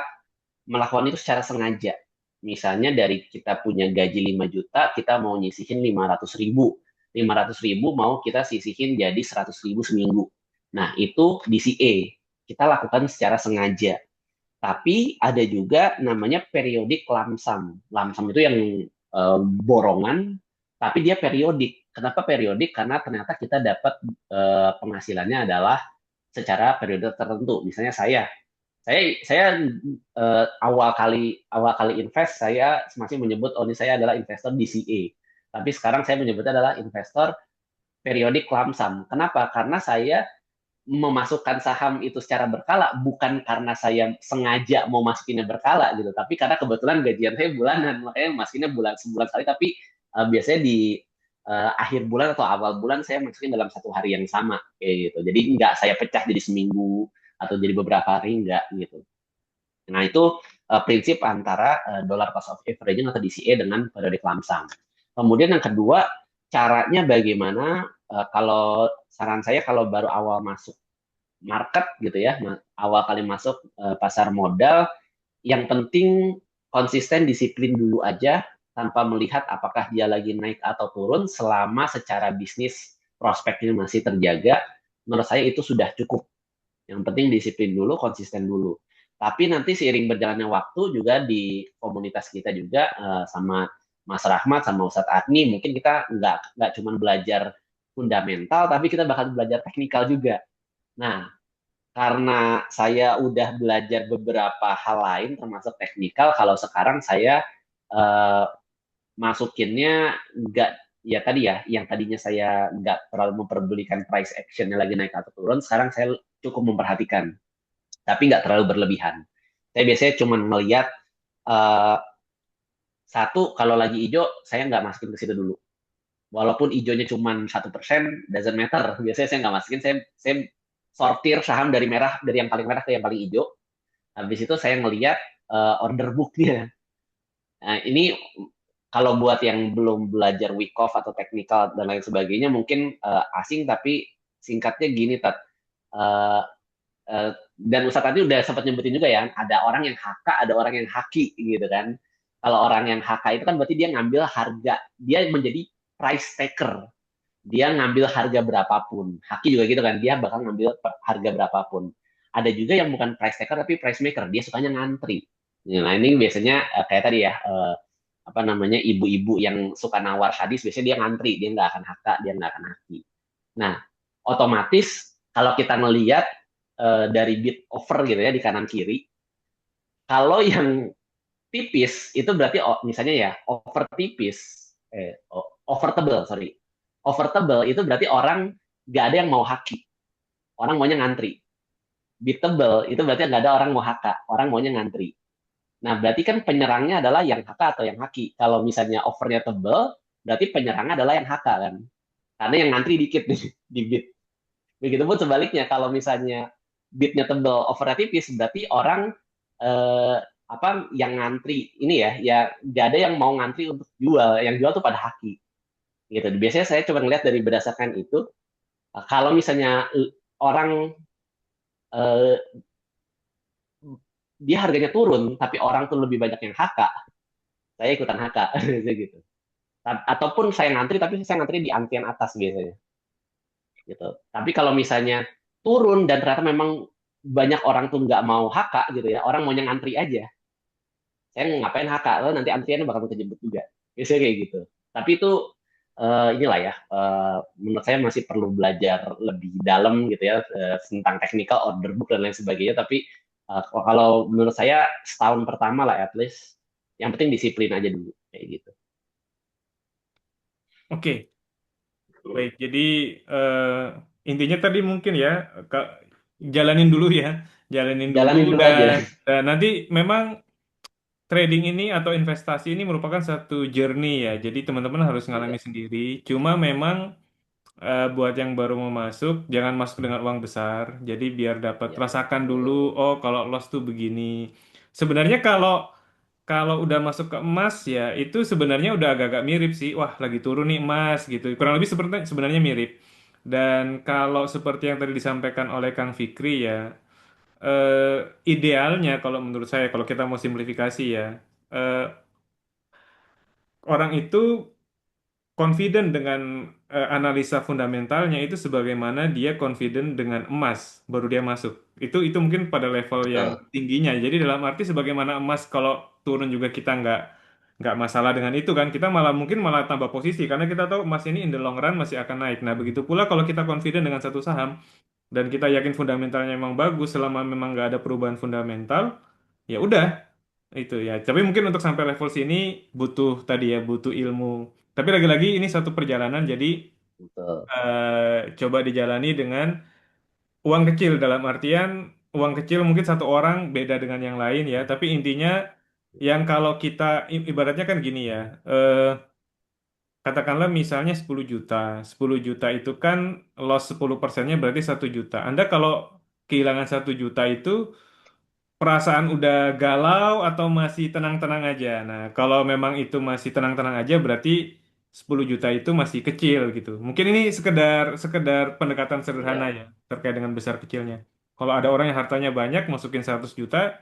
melakukan itu secara sengaja. Misalnya dari kita punya gaji 5 juta, kita mau nyisihin 500 ribu. 500 ribu mau kita sisihin jadi 100 ribu seminggu. Nah, itu DCA. Kita lakukan secara sengaja. Tapi ada juga namanya periodik lamsam. Lamsam itu yang borongan, tapi dia periodik. Kenapa periodik? Karena ternyata kita dapat penghasilannya adalah secara periode tertentu. Misalnya saya awal kali invest saya masih menyebut oh ini saya adalah investor DCA. Tapi sekarang saya menyebutnya adalah investor periodik lump sum. Kenapa? Karena saya memasukkan saham itu secara berkala bukan karena saya sengaja mau masukinnya berkala gitu, tapi karena kebetulan gajian saya bulanan, makanya masukinnya sebulan sekali. Tapi biasanya di akhir bulan atau awal bulan saya masukin dalam 1 hari yang sama kayak gitu. Jadi nggak saya pecah jadi seminggu atau jadi beberapa hari, nggak gitu. Nah, itu prinsip antara dollar cost of averaging atau DCA dengan periodic lump sum. Kemudian yang kedua, caranya bagaimana kalau saran saya kalau baru awal masuk market gitu ya, awal kali masuk pasar modal, yang penting konsisten disiplin dulu aja tanpa melihat apakah dia lagi naik atau turun selama secara bisnis prospeknya masih terjaga. Menurut saya itu sudah cukup. Yang penting disiplin dulu, konsisten dulu. Tapi nanti seiring berjalannya waktu juga di komunitas kita juga sama Mas Rahmat sama Ustadz Agni mungkin kita nggak cuma belajar fundamental, tapi kita bakal belajar teknikal juga. Nah, karena saya udah belajar beberapa hal lain termasuk teknikal, kalau sekarang saya eh, masukinnya nggak ya tadi ya, yang tadinya saya nggak terlalu memperdulikan price actionnya lagi naik atau turun, sekarang saya cukup memperhatikan tapi nggak terlalu berlebihan. Saya biasanya cuma melihat uh, Satu, kalau lagi hijau, saya nggak masukin ke situ dulu. Walaupun hijaunya cuma 1%, doesn't matter. Biasanya saya nggak masukin, saya sortir saham dari merah, dari yang paling merah ke yang paling hijau. Habis itu saya ngeliat order booknya. Nah, ini kalau buat yang belum belajar week off atau technical dan lain sebagainya mungkin asing, tapi singkatnya gini Tat. Eh, dan Ustadz tadi udah sempat nyebutin juga ya, ada orang yang HK, ada orang yang haki gitu kan. Kalau orang yang HK itu kan berarti dia ngambil harga, dia menjadi price taker. Dia ngambil harga berapapun. Haki juga gitu kan, dia bakal ngambil harga berapapun. Ada juga yang bukan price taker tapi price maker, dia sukanya ngantri. Nah, ini biasanya kayak tadi ya, apa namanya, ibu-ibu yang suka nawar hadis, biasanya dia ngantri, dia nggak akan HK, dia nggak akan haki. Nah, otomatis kalau kita melihat dari bid over gitu ya di kanan kiri, kalau yang tipis itu berarti misalnya ya over tipis, over tebel, sorry, over tebel itu berarti orang nggak ada yang mau haki, orang maunya ngantri. Bid tebel itu berarti nggak ada orang mau haka, orang maunya ngantri. Nah, berarti kan penyerangnya adalah yang haka atau yang haki. Kalau misalnya overnya tebel, berarti penyerangnya adalah yang haka kan, karena yang ngantri dikit nih di bid. Begitupun sebaliknya, kalau misalnya bidnya tebel, overnya tipis, berarti orang eh, apa yang ngantri ini ya nggak ada yang mau ngantri untuk jual, yang jual tuh pada haki gitu. Biasanya saya coba ngeliat dari berdasarkan itu, kalau misalnya orang eh, dia harganya turun tapi orang tuh lebih banyak yang HK, saya ikutan HK gitu. Ataupun saya ngantri tapi saya ngantri di antrian atas biasanya gitu. Tapi kalau misalnya turun dan ternyata memang banyak orang tuh nggak mau HK gitu ya, orang mau yang ngantri aja, saya ngapain HK, lo nanti antriannya bakal kejebak juga, biasanya kayak gitu. Tapi itu inilah ya, menurut saya masih perlu belajar lebih dalam gitu ya, tentang technical order book dan lain sebagainya. Tapi kalau menurut saya setahun pertama lah at least, yang penting disiplin aja dulu kayak gitu. Oke, baik. Jadi intinya tadi mungkin ya, Kak, jalanin dulu ya, jalanin dulu Jalanin dulu aja. dan nanti memang trading ini atau investasi ini merupakan satu journey ya. Jadi teman-teman harus Iya, ngalami sendiri. Cuma memang buat yang baru mau masuk, jangan masuk dengan uang besar. Jadi biar dapat iya, rasakan dulu, oh kalau loss tuh begini. Sebenarnya kalau kalau udah masuk ke emas ya, itu sebenarnya udah agak-agak mirip sih. Wah, lagi turun nih emas gitu. Kurang lebih seperti sebenarnya mirip. Dan kalau seperti yang tadi disampaikan oleh Kang Fikri ya, idealnya kalau menurut saya, kalau kita mau simplifikasi ya, eh, orang itu confident dengan analisa fundamentalnya itu sebagaimana dia confident dengan emas baru dia masuk. Itu mungkin pada level yang betul. tingginya. Jadi dalam arti sebagaimana emas kalau turun juga kita nggak masalah dengan itu kan. Kita malah mungkin malah tambah posisi karena kita tahu emas ini in the long run masih akan naik. Nah, begitu pula kalau kita confident dengan satu saham dan kita yakin fundamentalnya memang bagus selama memang nggak ada perubahan fundamental, ya udah itu ya. Tapi mungkin untuk sampai level sini butuh tadi ya, butuh ilmu. Tapi lagi-lagi ini satu perjalanan, jadi Betul. coba dijalani dengan uang kecil dalam artian uang kecil mungkin satu orang beda dengan yang lain ya. Tapi intinya yang kalau kita ibaratnya kan gini ya, katakanlah misalnya 10 juta. 10 juta itu kan loss 10%-nya berarti 1 juta. Anda kalau kehilangan 1 juta itu perasaan udah galau atau masih tenang-tenang aja. Nah, kalau memang itu masih tenang-tenang aja berarti 10 juta itu masih kecil gitu. Mungkin ini sekedar sekedar pendekatan sederhana Iya, ya terkait dengan besar kecilnya. Kalau ada orang yang hartanya banyak masukin 100 juta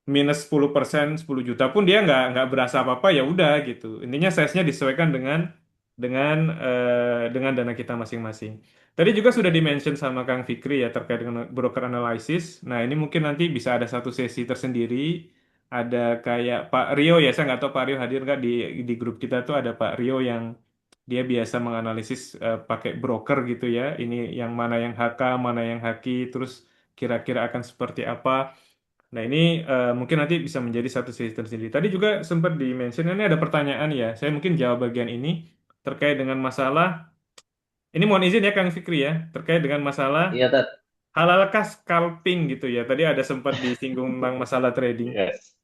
minus 10% 10 juta pun dia nggak berasa apa-apa ya udah gitu. Intinya size-nya disesuaikan dengan dana kita masing-masing. Tadi juga sudah dimention sama Kang Fikri ya terkait dengan broker analysis. Nah ini mungkin nanti bisa ada satu sesi tersendiri. Ada kayak Pak Rio ya, saya nggak tahu Pak Rio hadir nggak di grup kita tuh ada Pak Rio yang dia biasa menganalisis pakai broker gitu ya. Ini yang mana yang HK, mana yang Haki, terus kira-kira akan seperti apa. Nah, ini mungkin nanti bisa menjadi satu sesi tersendiri. Tadi juga sempat di-mention, ini ada pertanyaan ya. Saya mungkin jawab bagian ini terkait dengan masalah, ini mohon izin ya Kang Fikri ya, terkait dengan masalah iya Tat. halalkah scalping gitu ya. Tadi ada sempat disinggung tentang masalah trading. Yes.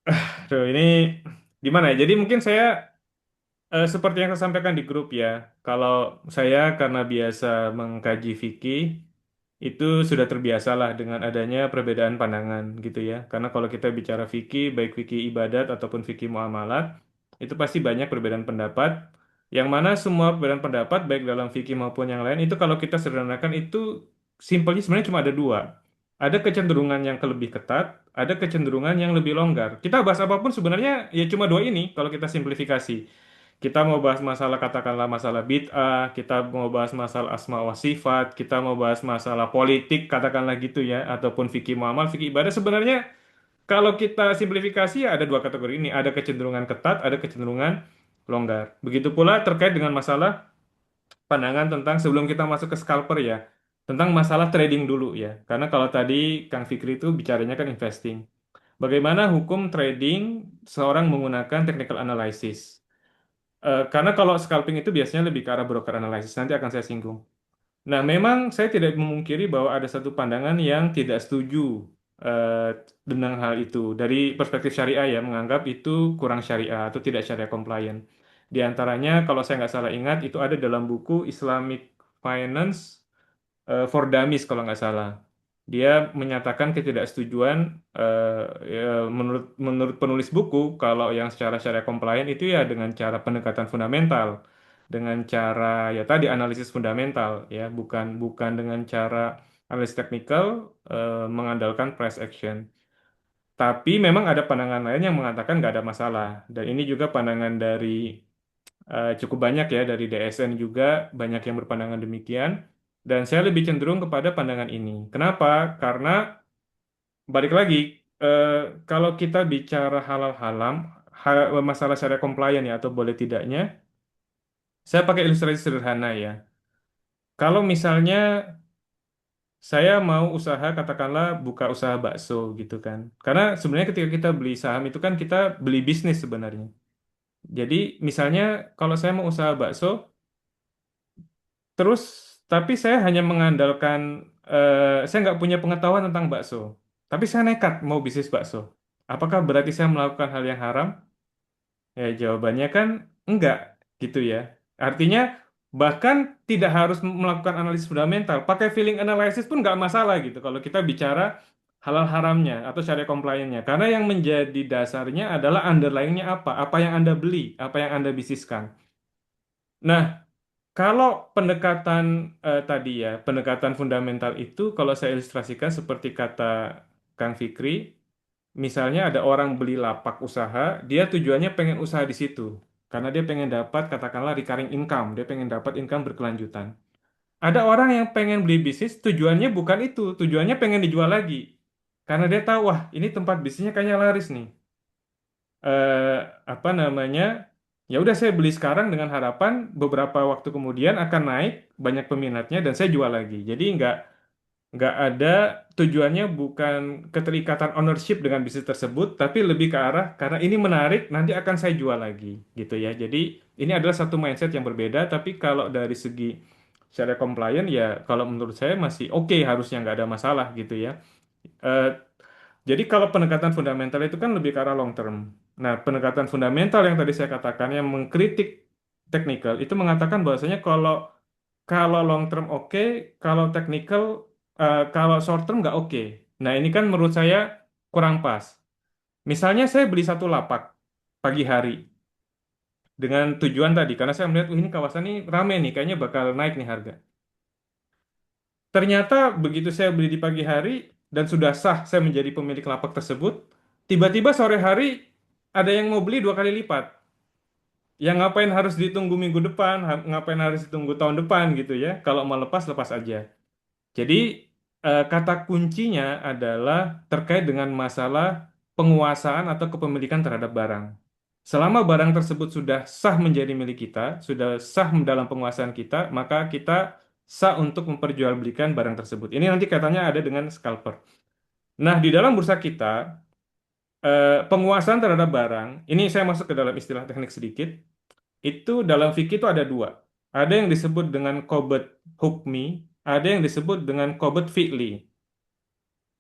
Aduh, ini gimana ya? Jadi mungkin saya seperti yang saya sampaikan di grup ya, kalau saya karena biasa mengkaji fikih, itu sudah terbiasa lah dengan adanya perbedaan pandangan gitu ya. Karena kalau kita bicara fikih, baik fikih ibadat ataupun fikih muamalat, itu pasti banyak perbedaan pendapat. Yang mana semua perbedaan pendapat, baik dalam fikih maupun yang lain, itu kalau kita sederhanakan itu simpelnya sebenarnya cuma ada dua. Ada kecenderungan yang lebih ketat, ada kecenderungan yang lebih longgar. Kita bahas apapun sebenarnya ya cuma dua ini kalau kita simplifikasi. Kita mau bahas masalah katakanlah masalah bid'ah, kita mau bahas masalah asma wa sifat, kita mau bahas masalah politik katakanlah gitu ya, ataupun fikih muamal, fikih ibadah sebenarnya kalau kita simplifikasi ya ada dua kategori ini, ada kecenderungan ketat, ada kecenderungan longgar. Begitu pula terkait dengan masalah pandangan tentang sebelum kita masuk ke scalper ya, tentang masalah trading dulu ya. Karena kalau tadi Kang Fikri itu bicaranya kan investing. Bagaimana hukum trading seorang menggunakan technical analysis? Karena kalau scalping itu biasanya lebih ke arah broker analysis, nanti akan saya singgung. Nah, memang saya tidak memungkiri bahwa ada satu pandangan yang tidak setuju eh, tentang hal itu. Dari perspektif syariah ya, menganggap itu kurang syariah atau tidak syariah compliant. Di antaranya, kalau saya nggak salah ingat, itu ada dalam buku Islamic Finance for Dummies kalau nggak salah. Dia menyatakan ketidaksetujuan ya, menurut menurut penulis buku kalau yang secara syariah compliant itu ya dengan cara pendekatan fundamental, dengan cara ya tadi analisis fundamental ya, bukan bukan dengan cara analisis teknikal mengandalkan price action. Tapi memang ada pandangan lain yang mengatakan nggak ada masalah. Dan ini juga pandangan dari cukup banyak ya dari DSN juga banyak yang berpandangan demikian dan saya lebih cenderung kepada pandangan ini. Kenapa? Karena balik lagi eh, kalau kita bicara halal halam masalah syariah compliant ya atau boleh tidaknya, saya pakai ilustrasi sederhana ya. Kalau misalnya saya mau usaha katakanlah buka usaha bakso gitu kan. Karena sebenarnya ketika kita beli saham itu kan kita beli bisnis sebenarnya. Jadi misalnya kalau saya mau usaha bakso terus, tapi saya hanya mengandalkan, saya nggak punya pengetahuan tentang bakso. Tapi saya nekat mau bisnis bakso. Apakah berarti saya melakukan hal yang haram? Ya, jawabannya kan enggak, gitu ya. Artinya, bahkan tidak harus melakukan analisis fundamental. Pakai feeling analysis pun nggak masalah gitu. Kalau kita bicara halal haramnya atau syariah compliance-nya. Karena yang menjadi dasarnya adalah underlying-nya apa? Apa yang Anda beli? Apa yang Anda bisniskan? Nah, kalau pendekatan tadi ya, pendekatan fundamental itu kalau saya ilustrasikan seperti kata Kang Fikri, misalnya ada orang beli lapak usaha, dia tujuannya pengen usaha di situ. Karena dia pengen dapat katakanlah recurring income, dia pengen dapat income berkelanjutan. Ada orang yang pengen beli bisnis, tujuannya bukan itu, tujuannya pengen dijual lagi. Karena dia tahu, wah ini tempat bisnisnya kayaknya laris nih eh, apa namanya, ya udah saya beli sekarang dengan harapan beberapa waktu kemudian akan naik banyak peminatnya dan saya jual lagi. Jadi nggak ada tujuannya bukan keterikatan ownership dengan bisnis tersebut, tapi lebih ke arah karena ini menarik nanti akan saya jual lagi gitu ya. Jadi ini adalah satu mindset yang berbeda, tapi kalau dari segi syariah compliant ya kalau menurut saya masih oke harusnya nggak ada masalah gitu ya. Eh, jadi kalau pendekatan fundamental itu kan lebih ke arah long term. Nah, pendekatan fundamental yang tadi saya katakan yang mengkritik teknikal itu mengatakan bahwasanya kalau kalau long term oke, kalau teknikal kalau short term nggak oke. Nah, ini kan menurut saya kurang pas. Misalnya saya beli satu lapak pagi hari dengan tujuan tadi karena saya melihat "Wih, ini kawasan ini rame nih, kayaknya bakal naik nih harga." Ternyata begitu saya beli di pagi hari dan sudah sah saya menjadi pemilik lapak tersebut, tiba-tiba sore hari ada yang mau beli dua kali lipat. Yang ngapain harus ditunggu minggu depan, ngapain harus ditunggu tahun depan gitu ya. Kalau mau lepas, lepas aja. Jadi kata kuncinya adalah terkait dengan masalah penguasaan atau kepemilikan terhadap barang. Selama barang tersebut sudah sah menjadi milik kita, sudah sah dalam penguasaan kita, maka kita sah untuk memperjualbelikan barang tersebut. Ini nanti katanya ada dengan scalper. Nah, di dalam bursa kita, penguasaan terhadap barang, ini saya masuk ke dalam istilah teknik sedikit, itu dalam fikih itu ada dua. Ada yang disebut dengan qobet hukmi, ada yang disebut dengan qobet fi'li.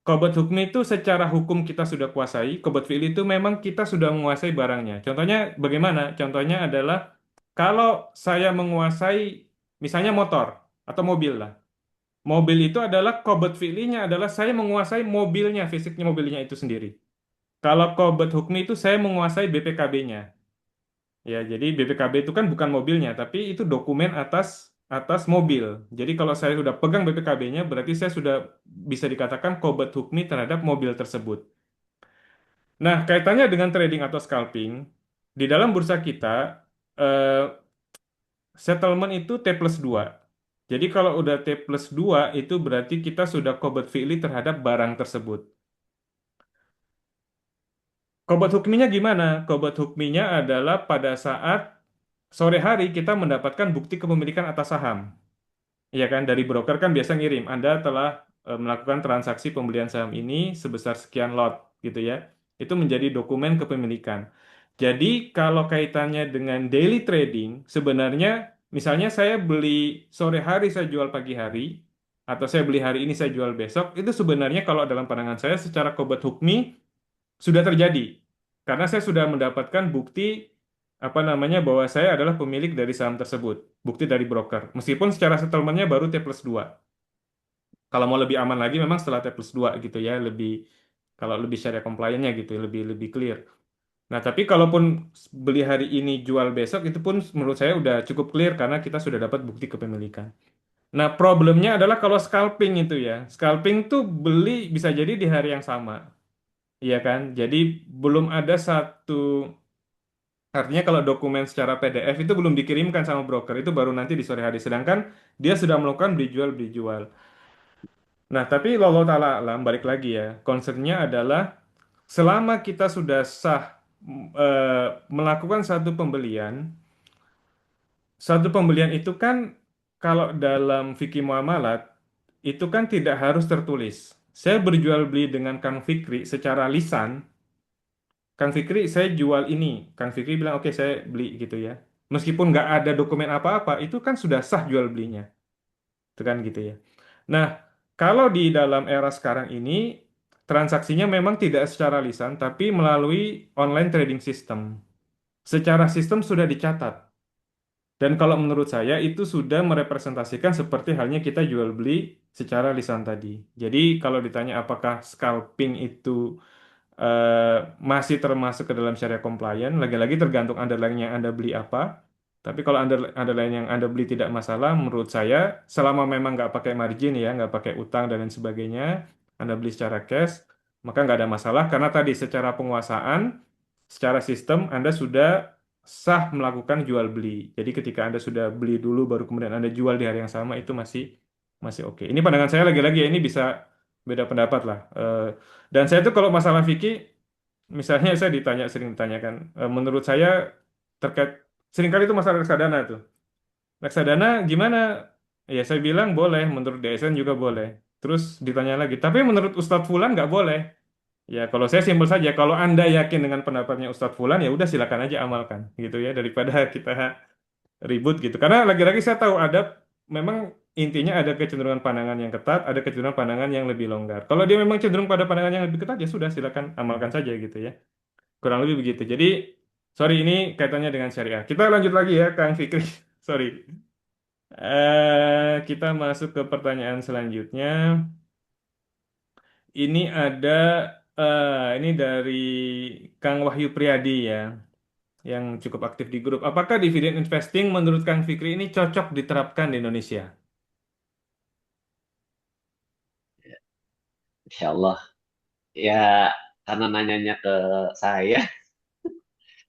Qobot hukmi itu secara hukum kita sudah kuasai, qobot fi'li itu memang kita sudah menguasai barangnya. Contohnya bagaimana? Contohnya adalah kalau saya menguasai misalnya motor atau mobil lah. Mobil itu adalah qobot fi'linya adalah saya menguasai mobilnya, fisiknya mobilnya itu sendiri. Kalau qobot hukmi itu saya menguasai BPKB-nya. Ya, jadi BPKB itu kan bukan mobilnya, tapi itu dokumen atas atas mobil. Jadi kalau saya sudah pegang BPKB-nya, berarti saya sudah bisa dikatakan qobot hukmi terhadap mobil tersebut. Nah, kaitannya dengan trading atau scalping, di dalam bursa kita, eh, settlement itu T plus 2. Jadi kalau udah T plus 2, itu berarti kita sudah qobot fi'li terhadap barang tersebut. Qobot hukminya gimana? Qobot hukminya adalah pada saat sore hari kita mendapatkan bukti kepemilikan atas saham. Iya kan, dari broker kan biasa ngirim, Anda telah melakukan transaksi pembelian saham ini sebesar sekian lot, gitu ya. Itu menjadi dokumen kepemilikan. Jadi kalau kaitannya dengan daily trading, sebenarnya misalnya saya beli sore hari, saya jual pagi hari, atau saya beli hari ini, saya jual besok, itu sebenarnya kalau dalam pandangan saya secara qobot hukmi sudah terjadi. Karena saya sudah mendapatkan bukti apa namanya bahwa saya adalah pemilik dari saham tersebut, bukti dari broker. Meskipun secara settlementnya baru T plus 2. Kalau mau lebih aman lagi memang setelah T plus 2 gitu ya, lebih kalau lebih syariah compliant-nya gitu, lebih lebih clear. Nah, tapi kalaupun beli hari ini jual besok itu pun menurut saya udah cukup clear karena kita sudah dapat bukti kepemilikan. Nah, problemnya adalah kalau scalping itu ya. Scalping tuh beli bisa jadi di hari yang sama. Iya kan? Jadi belum ada satu. Artinya kalau dokumen secara PDF itu belum dikirimkan sama broker, itu baru nanti di sore hari. Sedangkan dia sudah melakukan beli jual. Nah, tapi Allah Ta'ala alam, balik lagi ya, concernnya adalah selama kita sudah sah melakukan satu pembelian itu kan kalau dalam fikih muamalat, itu kan tidak harus tertulis. Saya berjual beli dengan Kang Fikri secara lisan, Kang Fikri, saya jual ini. Kang Fikri bilang, oke, saya beli gitu ya. Meskipun nggak ada dokumen apa-apa, itu kan sudah sah jual belinya. Itu kan gitu ya. Nah, kalau di dalam era sekarang ini, transaksinya memang tidak secara lisan, tapi melalui online trading system. Secara sistem sudah dicatat. Dan kalau menurut saya, itu sudah merepresentasikan seperti halnya kita jual beli secara lisan tadi. Jadi, kalau ditanya apakah scalping itu eh, masih termasuk ke dalam syariah compliant. Lagi-lagi tergantung underlying yang Anda beli apa. Tapi kalau underlying yang Anda beli tidak masalah, menurut saya, selama memang nggak pakai margin ya, nggak pakai utang dan lain sebagainya, Anda beli secara cash, maka nggak ada masalah. Karena tadi secara penguasaan, secara sistem, Anda sudah sah melakukan jual beli. Jadi ketika Anda sudah beli dulu, baru kemudian Anda jual di hari yang sama, itu masih masih oke. Ini pandangan saya lagi-lagi ya, ini bisa beda pendapat lah. Dan saya tuh kalau masalah fikih, misalnya saya sering ditanyakan, menurut saya terkait seringkali itu masalah reksadana tuh. Reksadana gimana? Ya saya bilang boleh, menurut DSN juga boleh. Terus ditanya lagi, tapi menurut Ustadz Fulan nggak boleh. Ya kalau saya simpel saja, kalau Anda yakin dengan pendapatnya Ustadz Fulan ya udah silakan aja amalkan, gitu ya daripada kita ribut gitu. Karena lagi-lagi saya tahu ada memang intinya ada kecenderungan pandangan yang ketat, ada kecenderungan pandangan yang lebih longgar. Kalau dia memang cenderung pada pandangan yang lebih ketat ya sudah silakan amalkan saja gitu ya. Kurang lebih begitu. Jadi sorry ini kaitannya dengan syariah. Kita lanjut lagi ya Kang Fikri. Sorry. Kita masuk ke pertanyaan selanjutnya. Ini ada ini dari Kang Wahyu Priyadi ya, yang cukup aktif di grup. Apakah dividen investing menurut Kang Fikri ini cocok diterapkan di Indonesia? Insya Allah. Ya, karena nanyanya ke saya,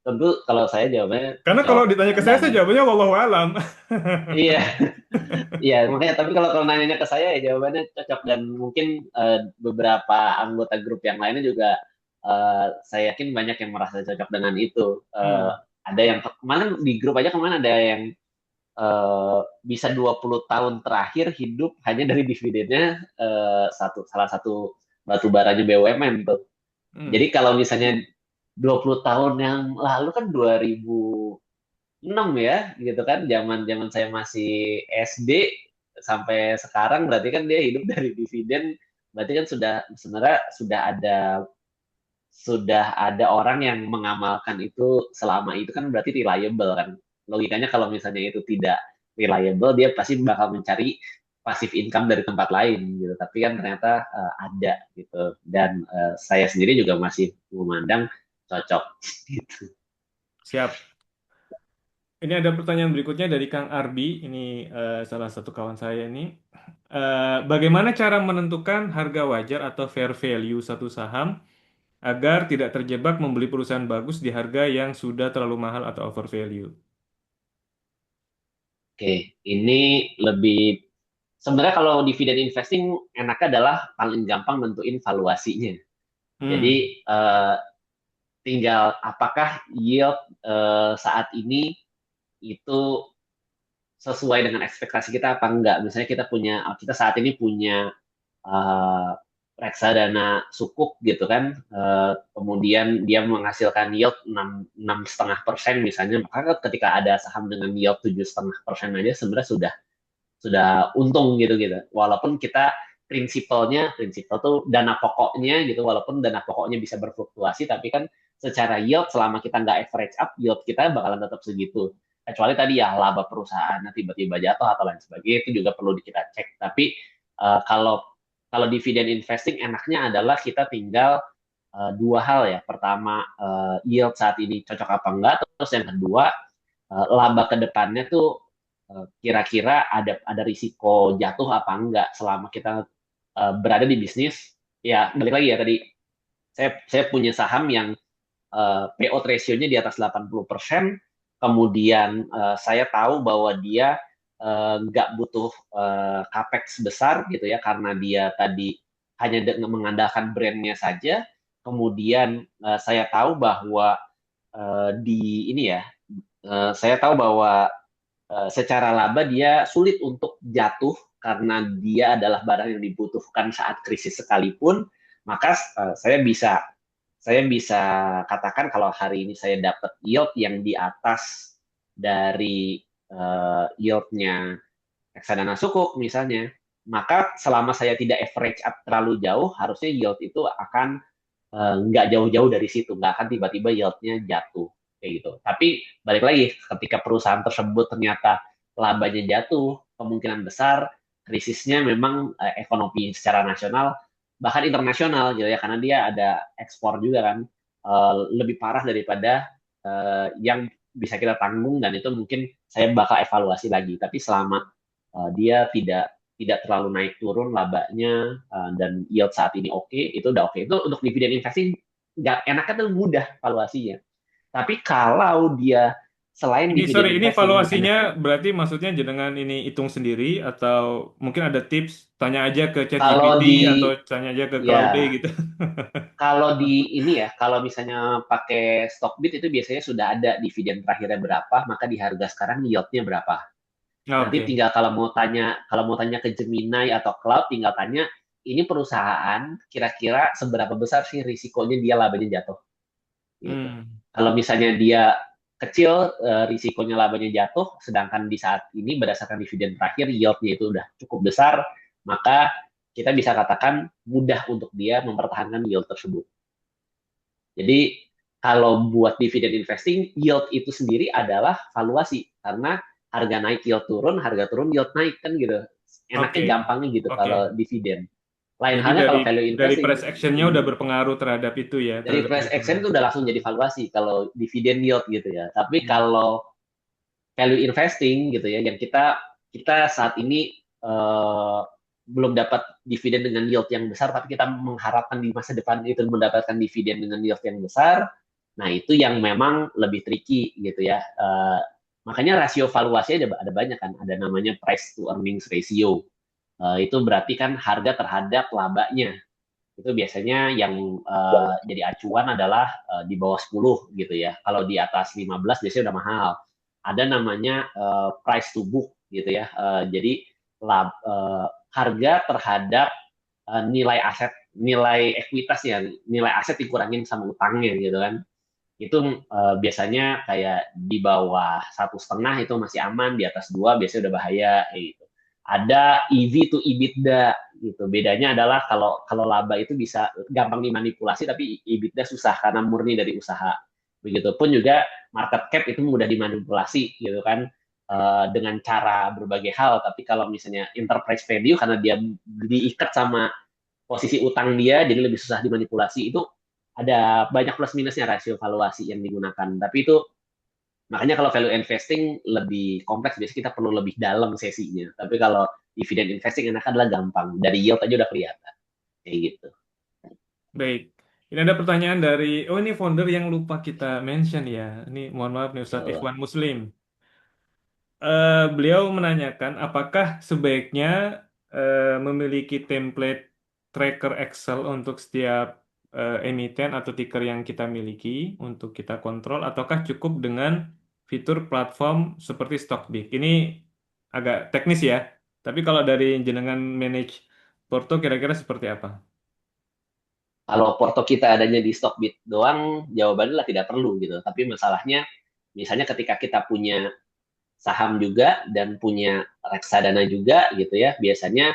tentu kalau saya jawabannya Karena kalau jawab ditanya ke saya dan jawabannya wallahu alam. iya, iya makanya tapi kalau nanyanya ke saya ya jawabannya cocok dan mungkin beberapa anggota grup yang lainnya juga saya yakin banyak yang merasa cocok dengan itu. Hmm, Ada yang kemarin di grup aja kemarin ada yang eh, bisa 20 tahun terakhir hidup hanya dari dividennya salah satu batu baranya BUMN tuh. Jadi hmm, kalau misalnya 20 tahun yang lalu kan 2006 ya gitu kan zaman zaman saya masih SD sampai sekarang berarti kan dia hidup dari dividen berarti kan sudah sebenarnya sudah ada orang yang mengamalkan itu selama itu kan berarti reliable kan. Logikanya kalau misalnya itu tidak reliable, dia pasti bakal mencari passive income dari tempat lain gitu. Tapi kan ternyata ada gitu. Dan saya sendiri juga masih memandang cocok gitu. Siap. Ini ada pertanyaan berikutnya dari Kang Arbi. Ini salah satu kawan saya ini. Bagaimana cara menentukan harga wajar atau fair value satu saham agar tidak terjebak membeli perusahaan bagus di harga yang sudah terlalu mahal atau over value? Oke, ini lebih sebenarnya kalau dividen investing enaknya adalah paling gampang nentuin valuasinya. Jadi Hmm. tinggal apakah yield saat ini itu sesuai dengan ekspektasi kita apa enggak. Misalnya kita saat ini punya uh, reksadana sukuk gitu kan, kemudian dia menghasilkan yield 6,5% misalnya, maka ketika ada saham dengan yield 7,5% aja sebenarnya sudah untung gitu gitu. Walaupun kita prinsipal tuh dana pokoknya gitu, walaupun dana pokoknya bisa berfluktuasi, tapi kan secara yield selama kita nggak average up, yield kita bakalan tetap segitu. Kecuali tadi ya laba perusahaan tiba-tiba jatuh atau lain sebagainya itu juga perlu kita cek. Tapi kalau kalau dividen investing enaknya adalah kita tinggal dua hal ya. Pertama, yield saat ini cocok apa enggak. Terus yang kedua, laba ke depannya tuh kira-kira ada risiko jatuh apa enggak selama kita berada di bisnis. Ya, balik lagi ya tadi saya punya saham yang payout ratio-nya di atas 80%, kemudian saya tahu bahwa dia nggak butuh capex besar gitu ya karena dia tadi hanya mengandalkan brandnya saja. Kemudian saya tahu bahwa di ini ya, saya tahu bahwa secara laba dia sulit untuk jatuh karena dia adalah barang yang dibutuhkan saat krisis sekalipun, maka saya bisa katakan kalau hari ini saya dapat yield yang di atas dari yieldnya reksadana sukuk misalnya, maka selama saya tidak average up terlalu jauh, harusnya yield itu akan nggak jauh-jauh dari situ, nggak akan tiba-tiba yieldnya jatuh kayak gitu. Tapi balik lagi, ketika perusahaan tersebut ternyata labanya jatuh, kemungkinan besar krisisnya memang ekonomi secara nasional bahkan internasional gitu ya, karena dia ada ekspor juga kan, lebih parah daripada yang bisa kita tanggung, dan itu mungkin saya bakal evaluasi lagi. Tapi selama dia tidak terlalu naik turun labanya, dan yield saat ini oke, itu udah oke. Itu untuk dividen investing nggak enaknya tuh mudah valuasinya. Tapi kalau dia selain Ini dividen sorry, ini investing valuasinya berarti maksudnya jenengan ini hitung sendiri atau mungkin ada tips tanya aja ke kalau ChatGPT di atau tanya aja ke Claude ya gitu. kalau di ini ya, kalau misalnya pakai Stockbit itu biasanya sudah ada dividen terakhirnya berapa, maka di harga sekarang yieldnya berapa. Nanti Oke. tinggal kalau mau tanya ke Gemini atau Cloud, tinggal tanya ini perusahaan kira-kira seberapa besar sih risikonya dia labanya jatuh gitu. Hmm. Kalau misalnya dia kecil, risikonya labanya jatuh, sedangkan di saat ini berdasarkan dividen terakhir yieldnya itu udah cukup besar, maka kita bisa katakan mudah untuk dia mempertahankan yield tersebut. Jadi kalau buat dividen investing, yield itu sendiri adalah valuasi karena harga naik yield turun, harga turun yield naik kan gitu. Enaknya Oke. gampangnya gitu kalau Oke. dividen. Lain Jadi halnya dari kalau value dari investing. price actionnya udah berpengaruh terhadap itu ya, Dari terhadap price action perhitungan. itu udah langsung jadi valuasi kalau dividen yield gitu ya. Tapi Hmm. kalau value investing gitu ya, yang kita kita saat ini belum dapat dividen dengan yield yang besar, tapi kita mengharapkan di masa depan itu mendapatkan dividen dengan yield yang besar. Nah, itu yang memang lebih tricky gitu ya. Makanya rasio valuasi ada banyak kan, ada namanya price to earnings ratio. Itu berarti kan harga terhadap labanya. Itu biasanya yang jadi acuan adalah di bawah 10 gitu ya. Kalau di atas 15 biasanya udah mahal. Ada namanya price to book gitu ya. Jadi harga terhadap nilai aset, nilai ekuitas ya, nilai aset dikurangin sama utangnya gitu kan. Itu biasanya kayak di bawah 1,5 itu masih aman, di atas 2 biasanya udah bahaya gitu. Ada EV to EBITDA gitu. Bedanya adalah kalau kalau laba itu bisa gampang dimanipulasi tapi EBITDA susah karena murni dari usaha. Begitupun juga market cap itu mudah dimanipulasi gitu kan, dengan cara berbagai hal. Tapi kalau misalnya enterprise value karena dia diikat sama posisi utang dia jadi lebih susah dimanipulasi. Itu ada banyak plus minusnya rasio valuasi yang digunakan. Tapi itu makanya kalau value investing lebih kompleks, biasanya kita perlu lebih dalam sesinya. Tapi kalau dividend investing enak adalah gampang. Dari yield aja udah kelihatan. Kayak gitu. Baik. Ini ada pertanyaan dari, oh ini founder yang lupa kita mention ya. Ini mohon maaf nih Ustadz Tuh. Ikhwan Muslim. Beliau menanyakan apakah sebaiknya memiliki template tracker Excel untuk setiap emiten atau ticker yang kita miliki untuk kita kontrol, ataukah cukup dengan fitur platform seperti Stockbit? Ini agak teknis ya, tapi kalau dari jenengan manage Porto kira-kira seperti apa? Kalau porto kita adanya di Stockbit doang, jawabannya lah tidak perlu gitu. Tapi masalahnya, misalnya ketika kita punya saham juga dan punya reksadana juga gitu ya, biasanya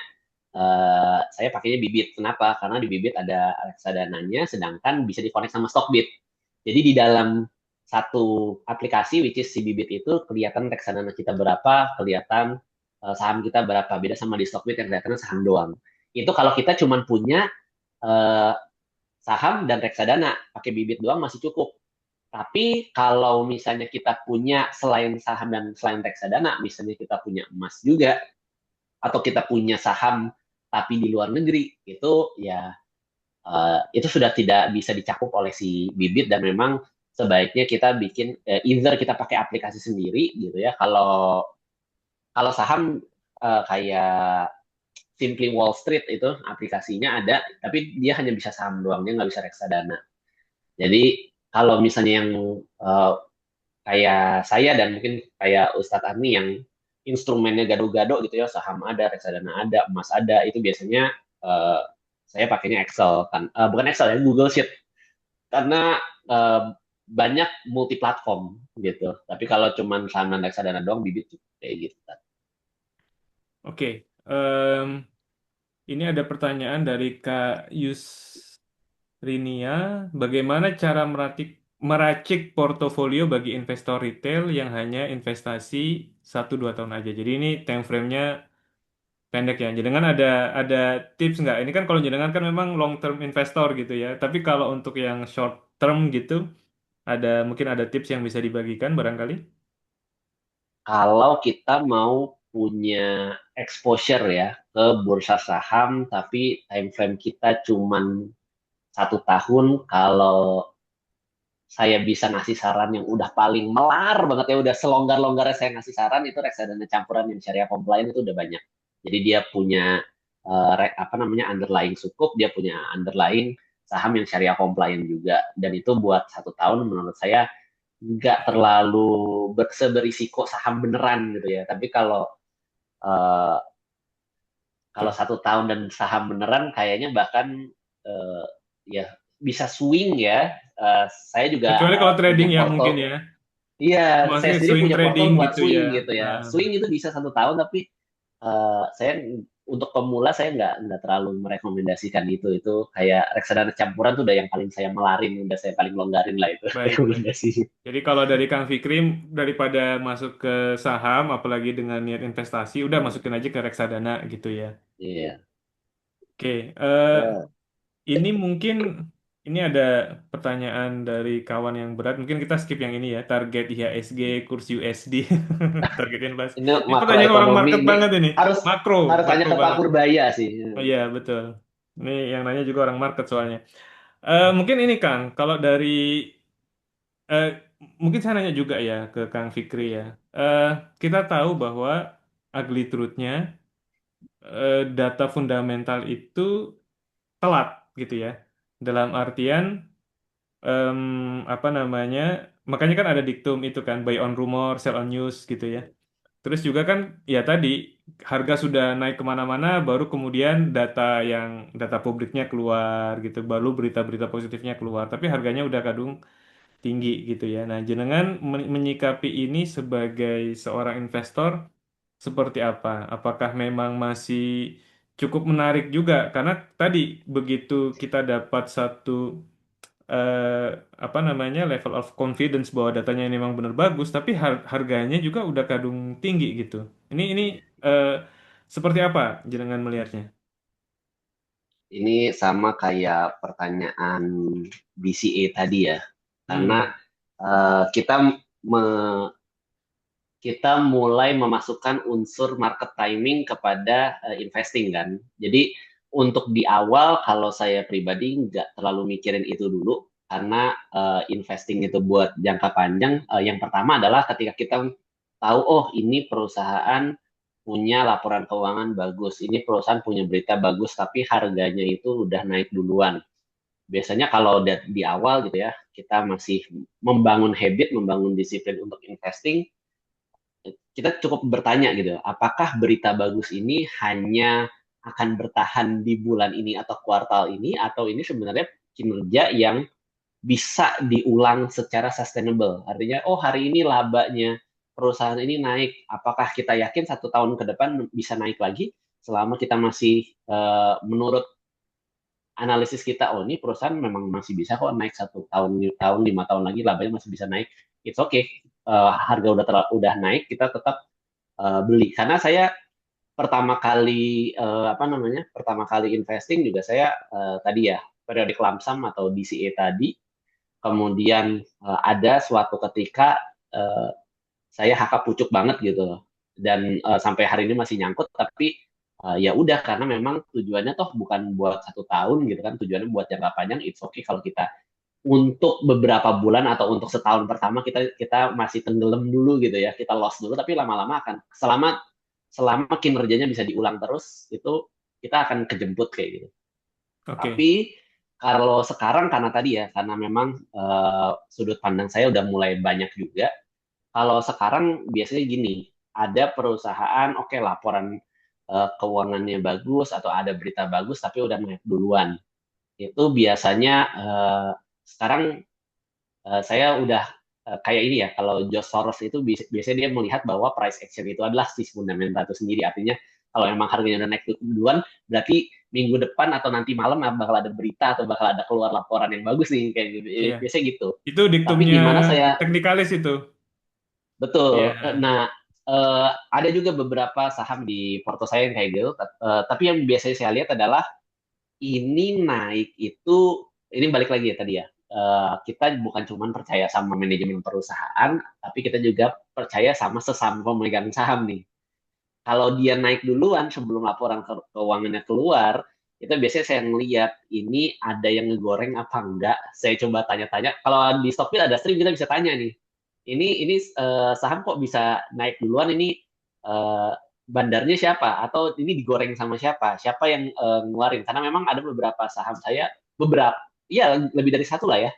saya pakainya Bibit. Kenapa? Karena di Bibit ada reksadananya, sedangkan bisa dikonek sama Stockbit. Jadi di dalam satu aplikasi, which is si Bibit itu, kelihatan reksadana kita berapa, kelihatan saham kita berapa. Beda sama di Stockbit yang kelihatannya saham doang. Itu kalau kita cuma punya eh, saham dan reksadana, pakai Bibit doang masih cukup. Tapi kalau misalnya kita punya selain saham dan selain reksadana, misalnya kita punya emas juga, atau kita punya saham tapi di luar negeri, itu ya itu sudah tidak bisa dicakup oleh si Bibit, dan memang sebaiknya kita bikin either kita pakai aplikasi sendiri gitu ya. Kalau kalau saham kayak Simply Wall Street itu aplikasinya ada, tapi dia hanya bisa saham doang, dia nggak bisa reksadana. Jadi kalau misalnya yang uh, kayak saya dan mungkin kayak Ustadz Arni yang instrumennya gado-gado gitu ya, saham ada, reksadana ada, emas ada, itu biasanya uh, saya pakainya Excel kan, bukan Excel ya, Google Sheet, karena banyak multi platform gitu. Tapi kalau cuman saham dan reksadana doang, bibit tuh kayak gitu kan. Oke, ini ada pertanyaan dari Kak Yusrinia. Bagaimana cara meracik portofolio bagi investor retail yang hanya investasi 1-2 tahun aja? Jadi ini time frame-nya pendek ya. Jangan ada tips nggak? Ini kan kalau jangan kan memang long term investor gitu ya. Tapi kalau untuk yang short term gitu, mungkin ada tips yang bisa dibagikan barangkali. Kalau kita mau punya exposure ya ke bursa saham, tapi time frame kita cuman 1 tahun, kalau saya bisa ngasih saran yang udah paling melar banget ya, udah selonggar-longgarnya saya ngasih saran, itu reksadana campuran yang syariah compliant itu udah banyak. Jadi dia punya apa namanya, underlying sukuk, dia punya underlying saham yang syariah compliant juga, dan itu buat 1 tahun menurut saya nggak terlalu seberisiko saham beneran gitu ya. Tapi kalau eh, kalau Oke. 1 tahun dan saham beneran, kayaknya bahkan eh, ya bisa swing ya. Saya juga Kecuali kalau punya trading ya mungkin porto. ya. Iya, saya Maksudnya sendiri swing punya trading porto buat gitu ya. swing gitu ya. Ah, Swing itu bisa 1 tahun, tapi saya untuk pemula saya nggak terlalu merekomendasikan itu. Itu kayak reksadana campuran tuh udah yang paling saya melarin, udah saya paling longgarin lah itu baik, baik. rekomendasi. Jadi kalau dari Kang Fikri, daripada masuk ke saham, apalagi dengan niat investasi, udah masukin aja ke reksadana gitu ya. Iya. Oke, ini mungkin ini ada pertanyaan dari kawan yang berat. Mungkin kita skip yang ini ya, target IHSG, kurs USD, target inflasi. Ini Ini pertanyaan orang makroekonomi market ini banget ini, harus makro, harus tanya makro ke Pak banget. Purbaya sih. Oh iya betul. Ini yang nanya juga orang market soalnya. Mungkin ini Kang, kalau dari eh, mungkin saya nanya juga ya ke Kang Fikri ya. Eh, kita tahu bahwa ugly truth-nya data fundamental itu telat gitu ya. Dalam artian em, apa namanya? Makanya kan ada diktum itu kan buy on rumor, sell on news gitu ya. Terus juga kan ya tadi harga sudah naik kemana-mana, baru kemudian data publiknya keluar gitu, baru berita-berita positifnya keluar. Tapi harganya udah kadung tinggi gitu ya. Nah, jenengan menyikapi ini sebagai seorang investor seperti apa? Apakah memang masih cukup menarik juga karena tadi begitu kita dapat satu eh, apa namanya level of confidence bahwa datanya ini memang benar bagus, tapi harganya juga udah kadung tinggi gitu. Ini eh, seperti apa jenengan melihatnya? Ini sama kayak pertanyaan BCA tadi ya, karena Hmm, kita kita mulai memasukkan unsur market timing kepada investing kan. Jadi untuk di awal kalau saya pribadi nggak terlalu mikirin itu dulu karena investing itu buat jangka panjang. Yang pertama adalah ketika kita tahu oh ini perusahaan punya laporan keuangan bagus, ini perusahaan punya berita bagus tapi harganya itu udah naik duluan. Biasanya kalau di awal gitu ya, kita masih membangun habit, membangun disiplin untuk investing, kita cukup bertanya gitu, apakah berita bagus ini hanya akan bertahan di bulan ini atau kuartal ini, atau ini sebenarnya kinerja yang bisa diulang secara sustainable. Artinya, oh hari ini labanya perusahaan ini naik, apakah kita yakin 1 tahun ke depan bisa naik lagi selama kita masih menurut analisis kita, oh ini perusahaan memang masih bisa kok naik 1 tahun, 5 tahun lagi labanya masih bisa naik. It's okay. Harga udah naik, kita tetap beli karena saya pertama kali apa namanya pertama kali investing juga saya tadi ya periodic lump sum atau DCA tadi kemudian ada suatu ketika eh, saya hakap pucuk banget gitu loh dan sampai hari ini masih nyangkut tapi ya udah karena memang tujuannya toh bukan buat 1 tahun gitu kan tujuannya buat jangka panjang it's okay kalau kita untuk beberapa bulan atau untuk setahun pertama kita kita masih tenggelam dulu gitu ya kita loss dulu tapi lama-lama akan selama selama kinerjanya bisa diulang terus itu kita akan kejemput kayak gitu. oke. Tapi kalau sekarang karena tadi ya karena memang sudut pandang saya udah mulai banyak juga. Kalau sekarang biasanya gini, ada perusahaan oke laporan keuangannya bagus atau ada berita bagus tapi udah naik duluan. Itu biasanya sekarang saya udah kayak ini ya, kalau George Soros itu biasanya dia melihat bahwa price action itu adalah si fundamental itu sendiri. Artinya kalau memang harganya udah naik duluan, berarti minggu depan atau nanti malam bakal ada berita atau bakal ada keluar laporan yang bagus nih, kayak gitu. Iya. Biasanya gitu. Itu Tapi diktumnya gimana saya, teknikalis itu. betul. Iya. Nah, ada juga beberapa saham di porto saya yang kayak gitu. Tapi yang biasanya saya lihat adalah ini naik itu ini balik lagi ya tadi ya. Kita bukan cuma percaya sama manajemen perusahaan, tapi kita juga percaya sama sesama pemegang saham nih. Kalau dia naik duluan sebelum laporan keuangannya keluar, itu biasanya saya ngeliat ini ada yang ngegoreng apa enggak. Saya coba tanya-tanya. Kalau di Stockbit ada stream kita bisa tanya nih. Ini saham kok bisa naik duluan? Ini eh, bandarnya siapa? Atau ini digoreng sama siapa? Siapa yang ngeluarin? Karena memang ada beberapa saham saya, beberapa, iya lebih dari satu lah ya,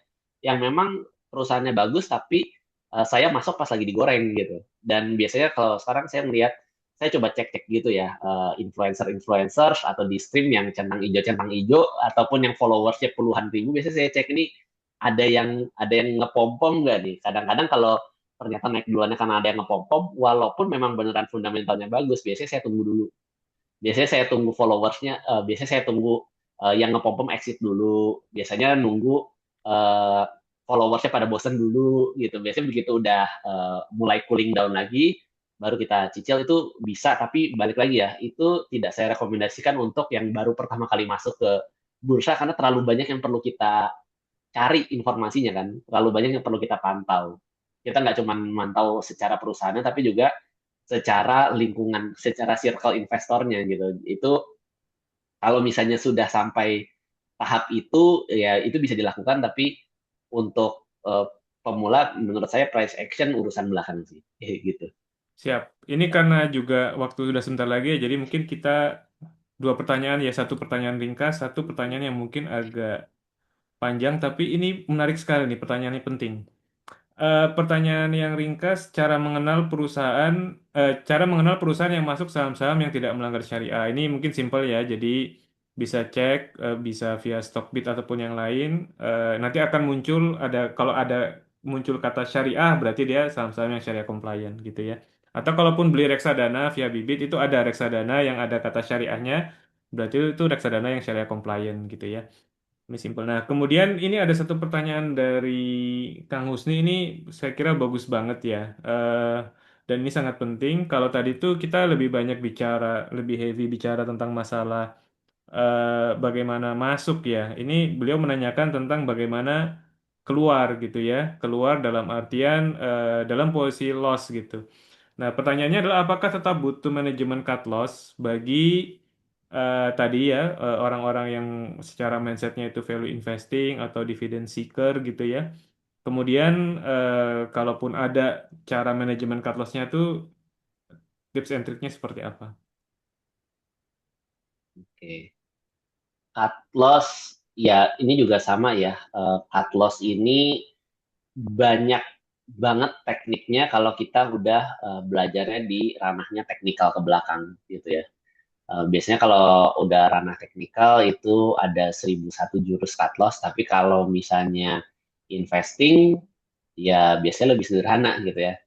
yang memang perusahaannya bagus tapi saya masuk pas lagi digoreng gitu. Dan biasanya kalau sekarang saya coba cek-cek gitu ya influencer-influencer atau di stream yang centang hijau ataupun yang followersnya puluhan ribu biasanya saya cek ini ada yang ngepompom nggak nih kadang-kadang kalau ternyata naik duluannya karena ada yang ngepompom walaupun memang beneran fundamentalnya bagus biasanya saya tunggu dulu biasanya saya tunggu followersnya biasanya saya tunggu yang ngepompom exit dulu biasanya nunggu eh, followersnya pada bosen dulu gitu biasanya begitu udah mulai cooling down lagi baru kita cicil itu bisa tapi balik lagi ya itu tidak saya rekomendasikan untuk yang baru pertama kali masuk ke bursa karena terlalu banyak yang perlu kita cari informasinya kan terlalu banyak yang perlu kita pantau kita nggak cuma mantau secara perusahaannya tapi juga secara lingkungan secara circle investornya gitu itu kalau misalnya sudah sampai tahap itu ya itu bisa dilakukan tapi untuk pemula menurut saya price action urusan belakang sih gitu. Siap. Ini karena juga waktu sudah sebentar lagi ya, jadi mungkin kita dua pertanyaan ya, satu pertanyaan ringkas, satu pertanyaan yang mungkin agak panjang, tapi ini menarik sekali nih, pertanyaannya penting. Pertanyaan yang ringkas, cara mengenal perusahaan yang masuk saham-saham yang tidak melanggar syariah. Ini mungkin simpel ya, jadi bisa cek, bisa via Stockbit ataupun yang lain. Nanti akan muncul kalau ada muncul kata syariah, berarti dia saham-saham yang syariah compliant gitu ya. Atau kalaupun beli reksadana via Bibit itu ada reksadana yang ada kata syariahnya, Berarti itu reksadana yang syariah compliant gitu ya. Ini simpel. Nah, kemudian ini ada satu pertanyaan dari Kang Husni, ini saya kira bagus banget ya. Dan ini sangat penting. Kalau tadi tuh kita lebih banyak bicara, lebih heavy bicara tentang masalah bagaimana masuk ya. Ini beliau menanyakan tentang bagaimana keluar gitu ya. Keluar dalam artian dalam posisi loss gitu. Nah, pertanyaannya adalah apakah tetap butuh manajemen cut loss bagi tadi ya orang-orang yang secara mindsetnya itu value investing atau dividend seeker gitu ya. Kemudian kalaupun ada cara manajemen cut loss-nya tuh tips and triknya seperti apa? Oke. Cut loss, ya ini juga sama ya. Cut loss ini banyak banget tekniknya kalau kita udah belajarnya di ranahnya teknikal ke belakang gitu ya. Biasanya kalau udah ranah teknikal itu ada 1001 jurus cut loss, tapi kalau misalnya investing ya biasanya lebih sederhana gitu ya.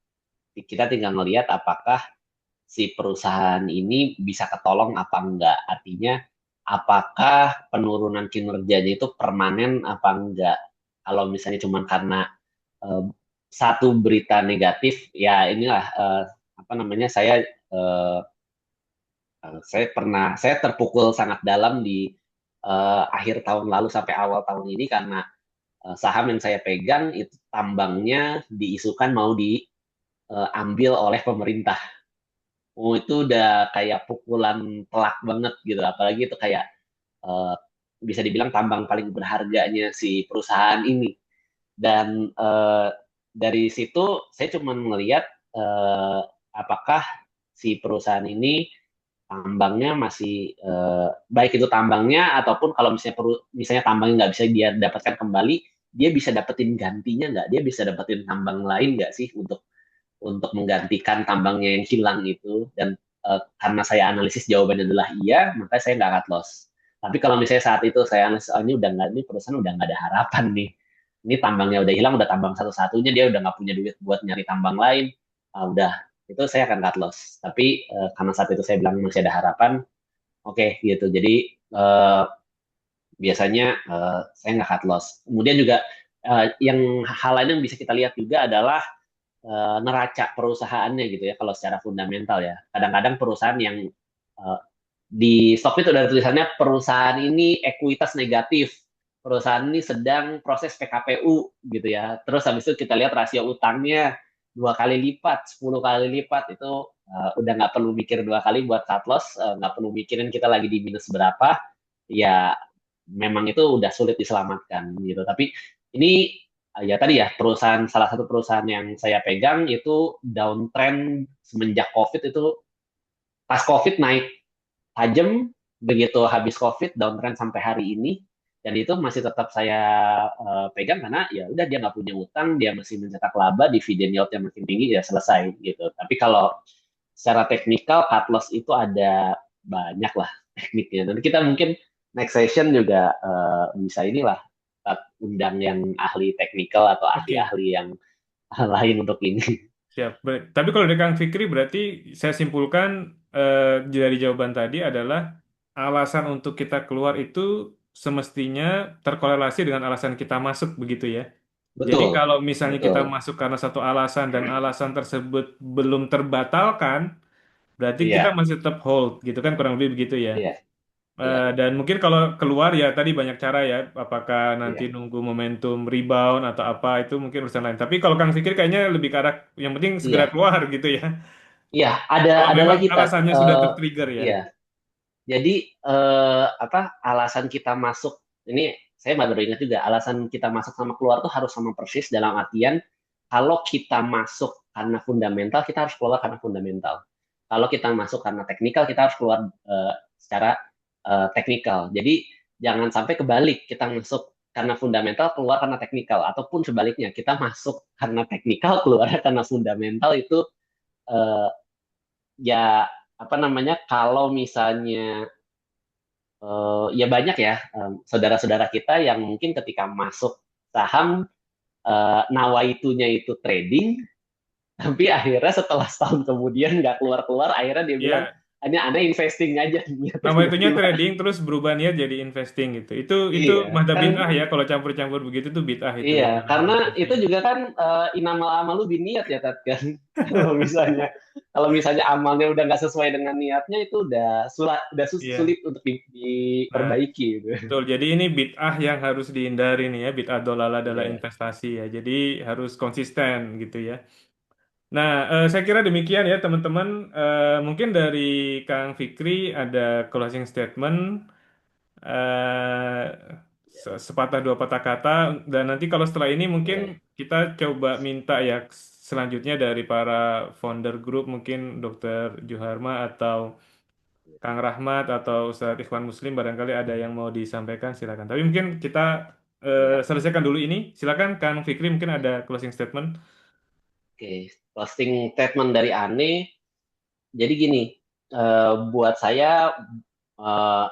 Kita tinggal ngelihat apakah si perusahaan ini bisa ketolong apa enggak. Artinya apakah penurunan kinerjanya itu permanen apa enggak. Kalau misalnya cuma karena eh, satu berita negatif, ya inilah apa namanya, eh, saya terpukul sangat dalam di akhir tahun lalu sampai awal tahun ini karena saham yang saya pegang itu tambangnya diisukan mau diambil oleh pemerintah. Oh, itu udah kayak pukulan telak banget gitu. Apalagi itu kayak eh, bisa dibilang tambang paling berharganya si perusahaan ini. Dan dari situ saya cuma melihat eh, apakah si perusahaan ini tambangnya masih baik itu tambangnya ataupun kalau misalnya tambangnya nggak bisa dia dapatkan kembali, dia bisa dapetin gantinya nggak? Dia bisa dapetin tambang lain nggak sih untuk menggantikan tambangnya yang hilang itu. Dan karena saya analisis jawabannya adalah iya, maka saya nggak cut loss. Tapi kalau misalnya saat itu saya analisis, oh, ini udah nggak, ini perusahaan udah nggak ada harapan nih, ini tambangnya udah hilang, udah tambang satu-satunya, dia udah nggak punya duit buat nyari tambang lain, udah itu saya akan cut loss. Tapi karena saat itu saya bilang masih ada harapan, oke gitu. Jadi biasanya saya nggak cut loss. Kemudian juga yang hal lain yang bisa kita lihat juga adalah neraca perusahaannya gitu ya, kalau secara fundamental ya. Kadang-kadang perusahaan yang di stock itu ada tulisannya perusahaan ini ekuitas negatif, perusahaan ini sedang proses PKPU gitu ya. Terus habis itu kita lihat rasio utangnya 2 kali lipat, 10 kali lipat, itu udah nggak perlu mikir 2 kali buat cut loss, nggak perlu mikirin kita lagi di minus berapa, ya memang itu udah sulit diselamatkan gitu. Tapi ini ya tadi ya, salah satu perusahaan yang saya pegang itu downtrend semenjak COVID itu, pas COVID naik tajam, begitu habis COVID downtrend sampai hari ini, dan itu masih tetap saya pegang karena ya udah dia nggak punya utang, dia masih mencetak laba, dividen yieldnya makin tinggi, ya selesai gitu. Tapi kalau secara teknikal cut loss itu ada banyak lah tekniknya. Nanti kita mungkin next session juga bisa inilah undang yang ahli teknikal atau Oke, ahli-ahli yang lain untuk ini. siap. Tapi kalau dari Kang Fikri berarti saya simpulkan dari jawaban tadi adalah alasan untuk kita keluar itu semestinya terkorelasi dengan alasan kita masuk begitu ya. Jadi Betul, kalau misalnya kita betul. masuk karena satu alasan dan alasan tersebut belum terbatalkan, berarti kita Iya, masih tetap hold gitu kan kurang lebih begitu ya. iya, iya, Dan mungkin kalau keluar ya tadi banyak cara ya, apakah nanti iya, nunggu momentum rebound atau apa itu mungkin urusan lain. Tapi kalau Kang Fikir kayaknya lebih ke arah yang penting segera iya, keluar gitu ya. iya. Ada Kalau ada memang lagi Tat. alasannya sudah tertrigger ya. Iya. Jadi apa alasan kita masuk ini, saya baru ingat juga, alasan kita masuk sama keluar tuh harus sama persis, dalam artian kalau kita masuk karena fundamental, kita harus keluar karena fundamental. Kalau kita masuk karena teknikal, kita harus keluar secara teknikal. Jadi jangan sampai kebalik, kita masuk karena fundamental, keluar karena teknikal, ataupun sebaliknya, kita masuk karena teknikal, keluar karena fundamental. Itu eh, ya apa namanya, kalau misalnya ya banyak ya saudara-saudara kita yang mungkin ketika masuk saham nawaitunya itu trading, tapi akhirnya setelah setahun kemudian nggak keluar-keluar, akhirnya dia bilang Iya, hanya Anda investing aja niatnya Nama nggak itunya gimana. trading terus berubah niat jadi investing gitu. Itu Iya, madzhab kan bid'ah ya kalau campur-campur begitu tuh bid'ah itu iya, dalam karena itu berinvestasi. juga kan inamal amalu biniat ya Tat kan. Kalau misalnya kalau misalnya amalnya udah nggak sesuai dengan niatnya itu udah Iya. sulit untuk Nah, diperbaiki gitu. betul. Jadi ini bid'ah yang harus dihindari nih ya, bid'ah dolalah dalam Iya, investasi ya. Jadi harus konsisten gitu ya. Nah, saya kira demikian ya teman-teman. Mungkin dari Kang Fikri ada closing statement, eh, sepatah dua patah kata, dan nanti kalau setelah ini mungkin boleh. kita coba minta ya selanjutnya dari para founder grup, mungkin Dr. Juharma atau Kang Rahmat atau Ustadz Ikhwan Muslim barangkali ada yang mau disampaikan silakan. Tapi mungkin kita Iya. selesaikan dulu ini. Silakan Kang Fikri mungkin Iya. ada closing statement. Oke, closing statement dari Ane. Jadi gini, buat saya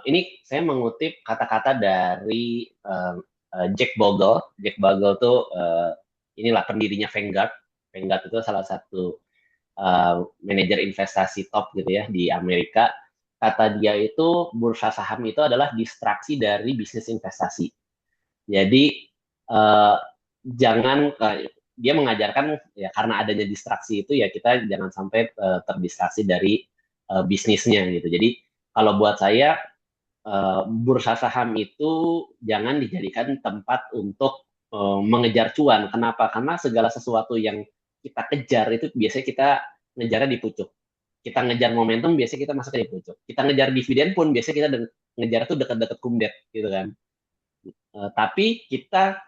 ini saya mengutip kata-kata dari Jack Bogle. Jack Bogle tuh inilah pendirinya Vanguard. Vanguard itu salah satu manajer investasi top gitu ya di Amerika. Kata dia itu bursa saham itu adalah distraksi dari bisnis investasi. Jadi eh, jangan dia mengajarkan ya karena adanya distraksi itu ya kita jangan sampai terdistraksi dari bisnisnya gitu. Jadi kalau buat saya bursa saham itu jangan dijadikan tempat untuk mengejar cuan. Kenapa? Karena segala sesuatu yang kita kejar itu biasanya kita ngejarnya di pucuk. Kita ngejar momentum biasanya kita masuk di pucuk. Kita ngejar dividen pun biasanya kita ngejar tuh dekat-dekat kumdet gitu kan. Tapi kita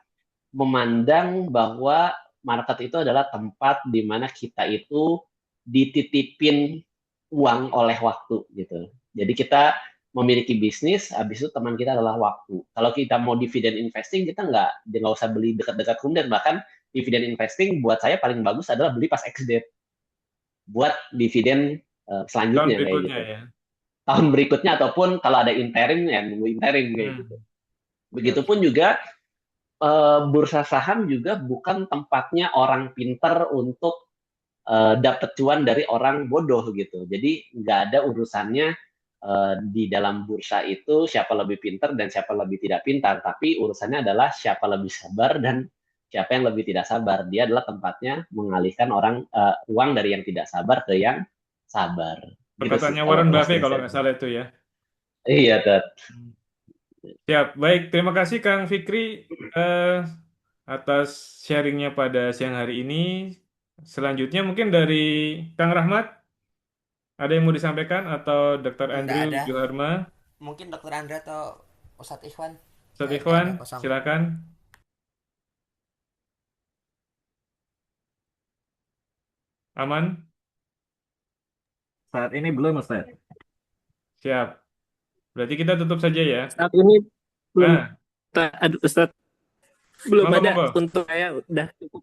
memandang bahwa market itu adalah tempat di mana kita itu dititipin uang oleh waktu gitu. Jadi kita memiliki bisnis, habis itu teman kita adalah waktu. Kalau kita mau dividen investing, kita nggak usah beli dekat-dekat kemudian. Bahkan dividen investing buat saya paling bagus adalah beli pas ex-date buat dividen Tahun selanjutnya kayak berikutnya gitu. ya. Tahun berikutnya ataupun kalau ada interim ya nunggu interim kayak gitu. Hmm. Siap, Begitupun siap. juga bursa saham juga bukan tempatnya orang pinter untuk dapat cuan dari orang bodoh gitu. Jadi nggak ada urusannya di dalam bursa itu siapa lebih pinter dan siapa lebih tidak pintar, tapi urusannya adalah siapa lebih sabar dan siapa yang lebih tidak sabar. Dia adalah tempatnya mengalihkan uang dari yang tidak sabar ke yang sabar. Gitu sih Perkataannya kalau Warren Buffett closing kalau nggak statement. salah itu ya. Iya, Ted. Hmm. Siap, baik. Terima kasih Kang Fikri eh, atas sharingnya pada siang hari ini. Selanjutnya mungkin dari Kang Rahmat, ada yang mau disampaikan atau Dr. Nggak Andrew ada. Joharma, Mungkin Dokter Andra atau Ustadz Ikhwan. Ustadz Saya Ikhwan, udah kosong. silakan. Aman? Saat ini belum, Ustaz. Siap. Berarti kita tutup saja ya. Saat ini belum. Ah, Aduh, Ustaz, belum monggo, ada monggo. untuk saya udah cukup.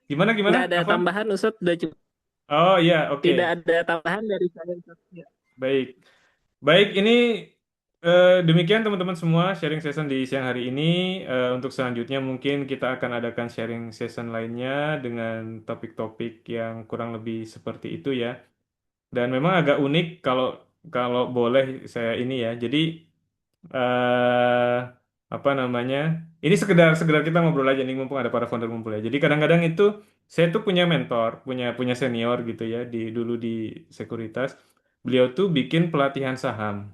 Gimana, Nggak gimana? ada Apa? tambahan, Ustaz, udah cukup. Oh iya, oke. Tidak ada tambahan dari saya, Ustaz. Ya. Baik. Baik, ini demikian teman-teman semua sharing session di siang hari ini. Untuk selanjutnya mungkin kita akan adakan sharing session lainnya dengan topik-topik yang kurang lebih seperti itu ya. Dan memang agak unik kalau kalau boleh saya ini ya. Jadi eh apa namanya? Ini sekedar sekedar kita ngobrol aja nih mumpung ada para founder ngumpul ya. Jadi kadang-kadang itu saya tuh punya mentor, punya punya senior gitu ya di dulu di sekuritas. Beliau tuh bikin pelatihan saham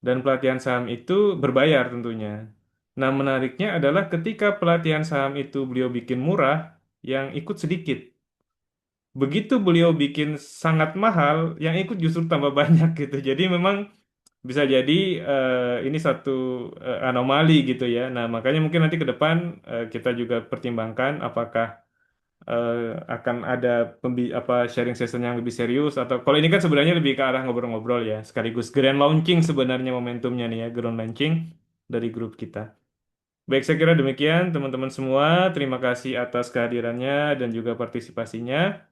dan pelatihan saham itu berbayar tentunya. Nah, menariknya adalah ketika pelatihan saham itu beliau bikin murah, yang ikut sedikit. Begitu beliau bikin sangat mahal, yang ikut justru tambah banyak gitu. Jadi memang bisa jadi ini satu anomali gitu ya. Nah, makanya mungkin nanti ke depan kita juga pertimbangkan apakah eh, akan ada apa sharing session yang lebih serius atau kalau ini kan sebenarnya lebih ke arah ngobrol-ngobrol ya, sekaligus grand launching sebenarnya momentumnya nih ya, grand launching dari grup kita. Baik, saya kira demikian teman-teman semua. Terima kasih atas kehadirannya dan juga partisipasinya.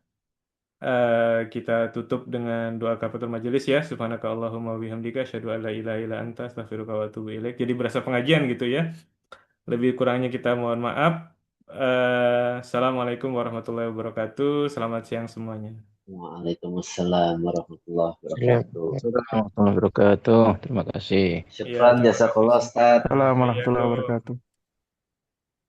Kita tutup dengan doa kafatul majelis ya. Subhanaka Allahumma wa bihamdika asyhadu an la ilaha illa anta astaghfiruka wa atubu ilaik. Jadi berasa pengajian gitu ya. Lebih kurangnya kita mohon maaf. Assalamualaikum warahmatullahi wabarakatuh. Selamat siang semuanya. Waalaikumsalam warahmatullahi wabarakatuh. Assalamualaikum warahmatullahi wabarakatuh. Terima kasih. Syukran, terima jazakallah kasih. Ustaz. Assalamualaikum Iya, warahmatullahi tuh. wabarakatuh.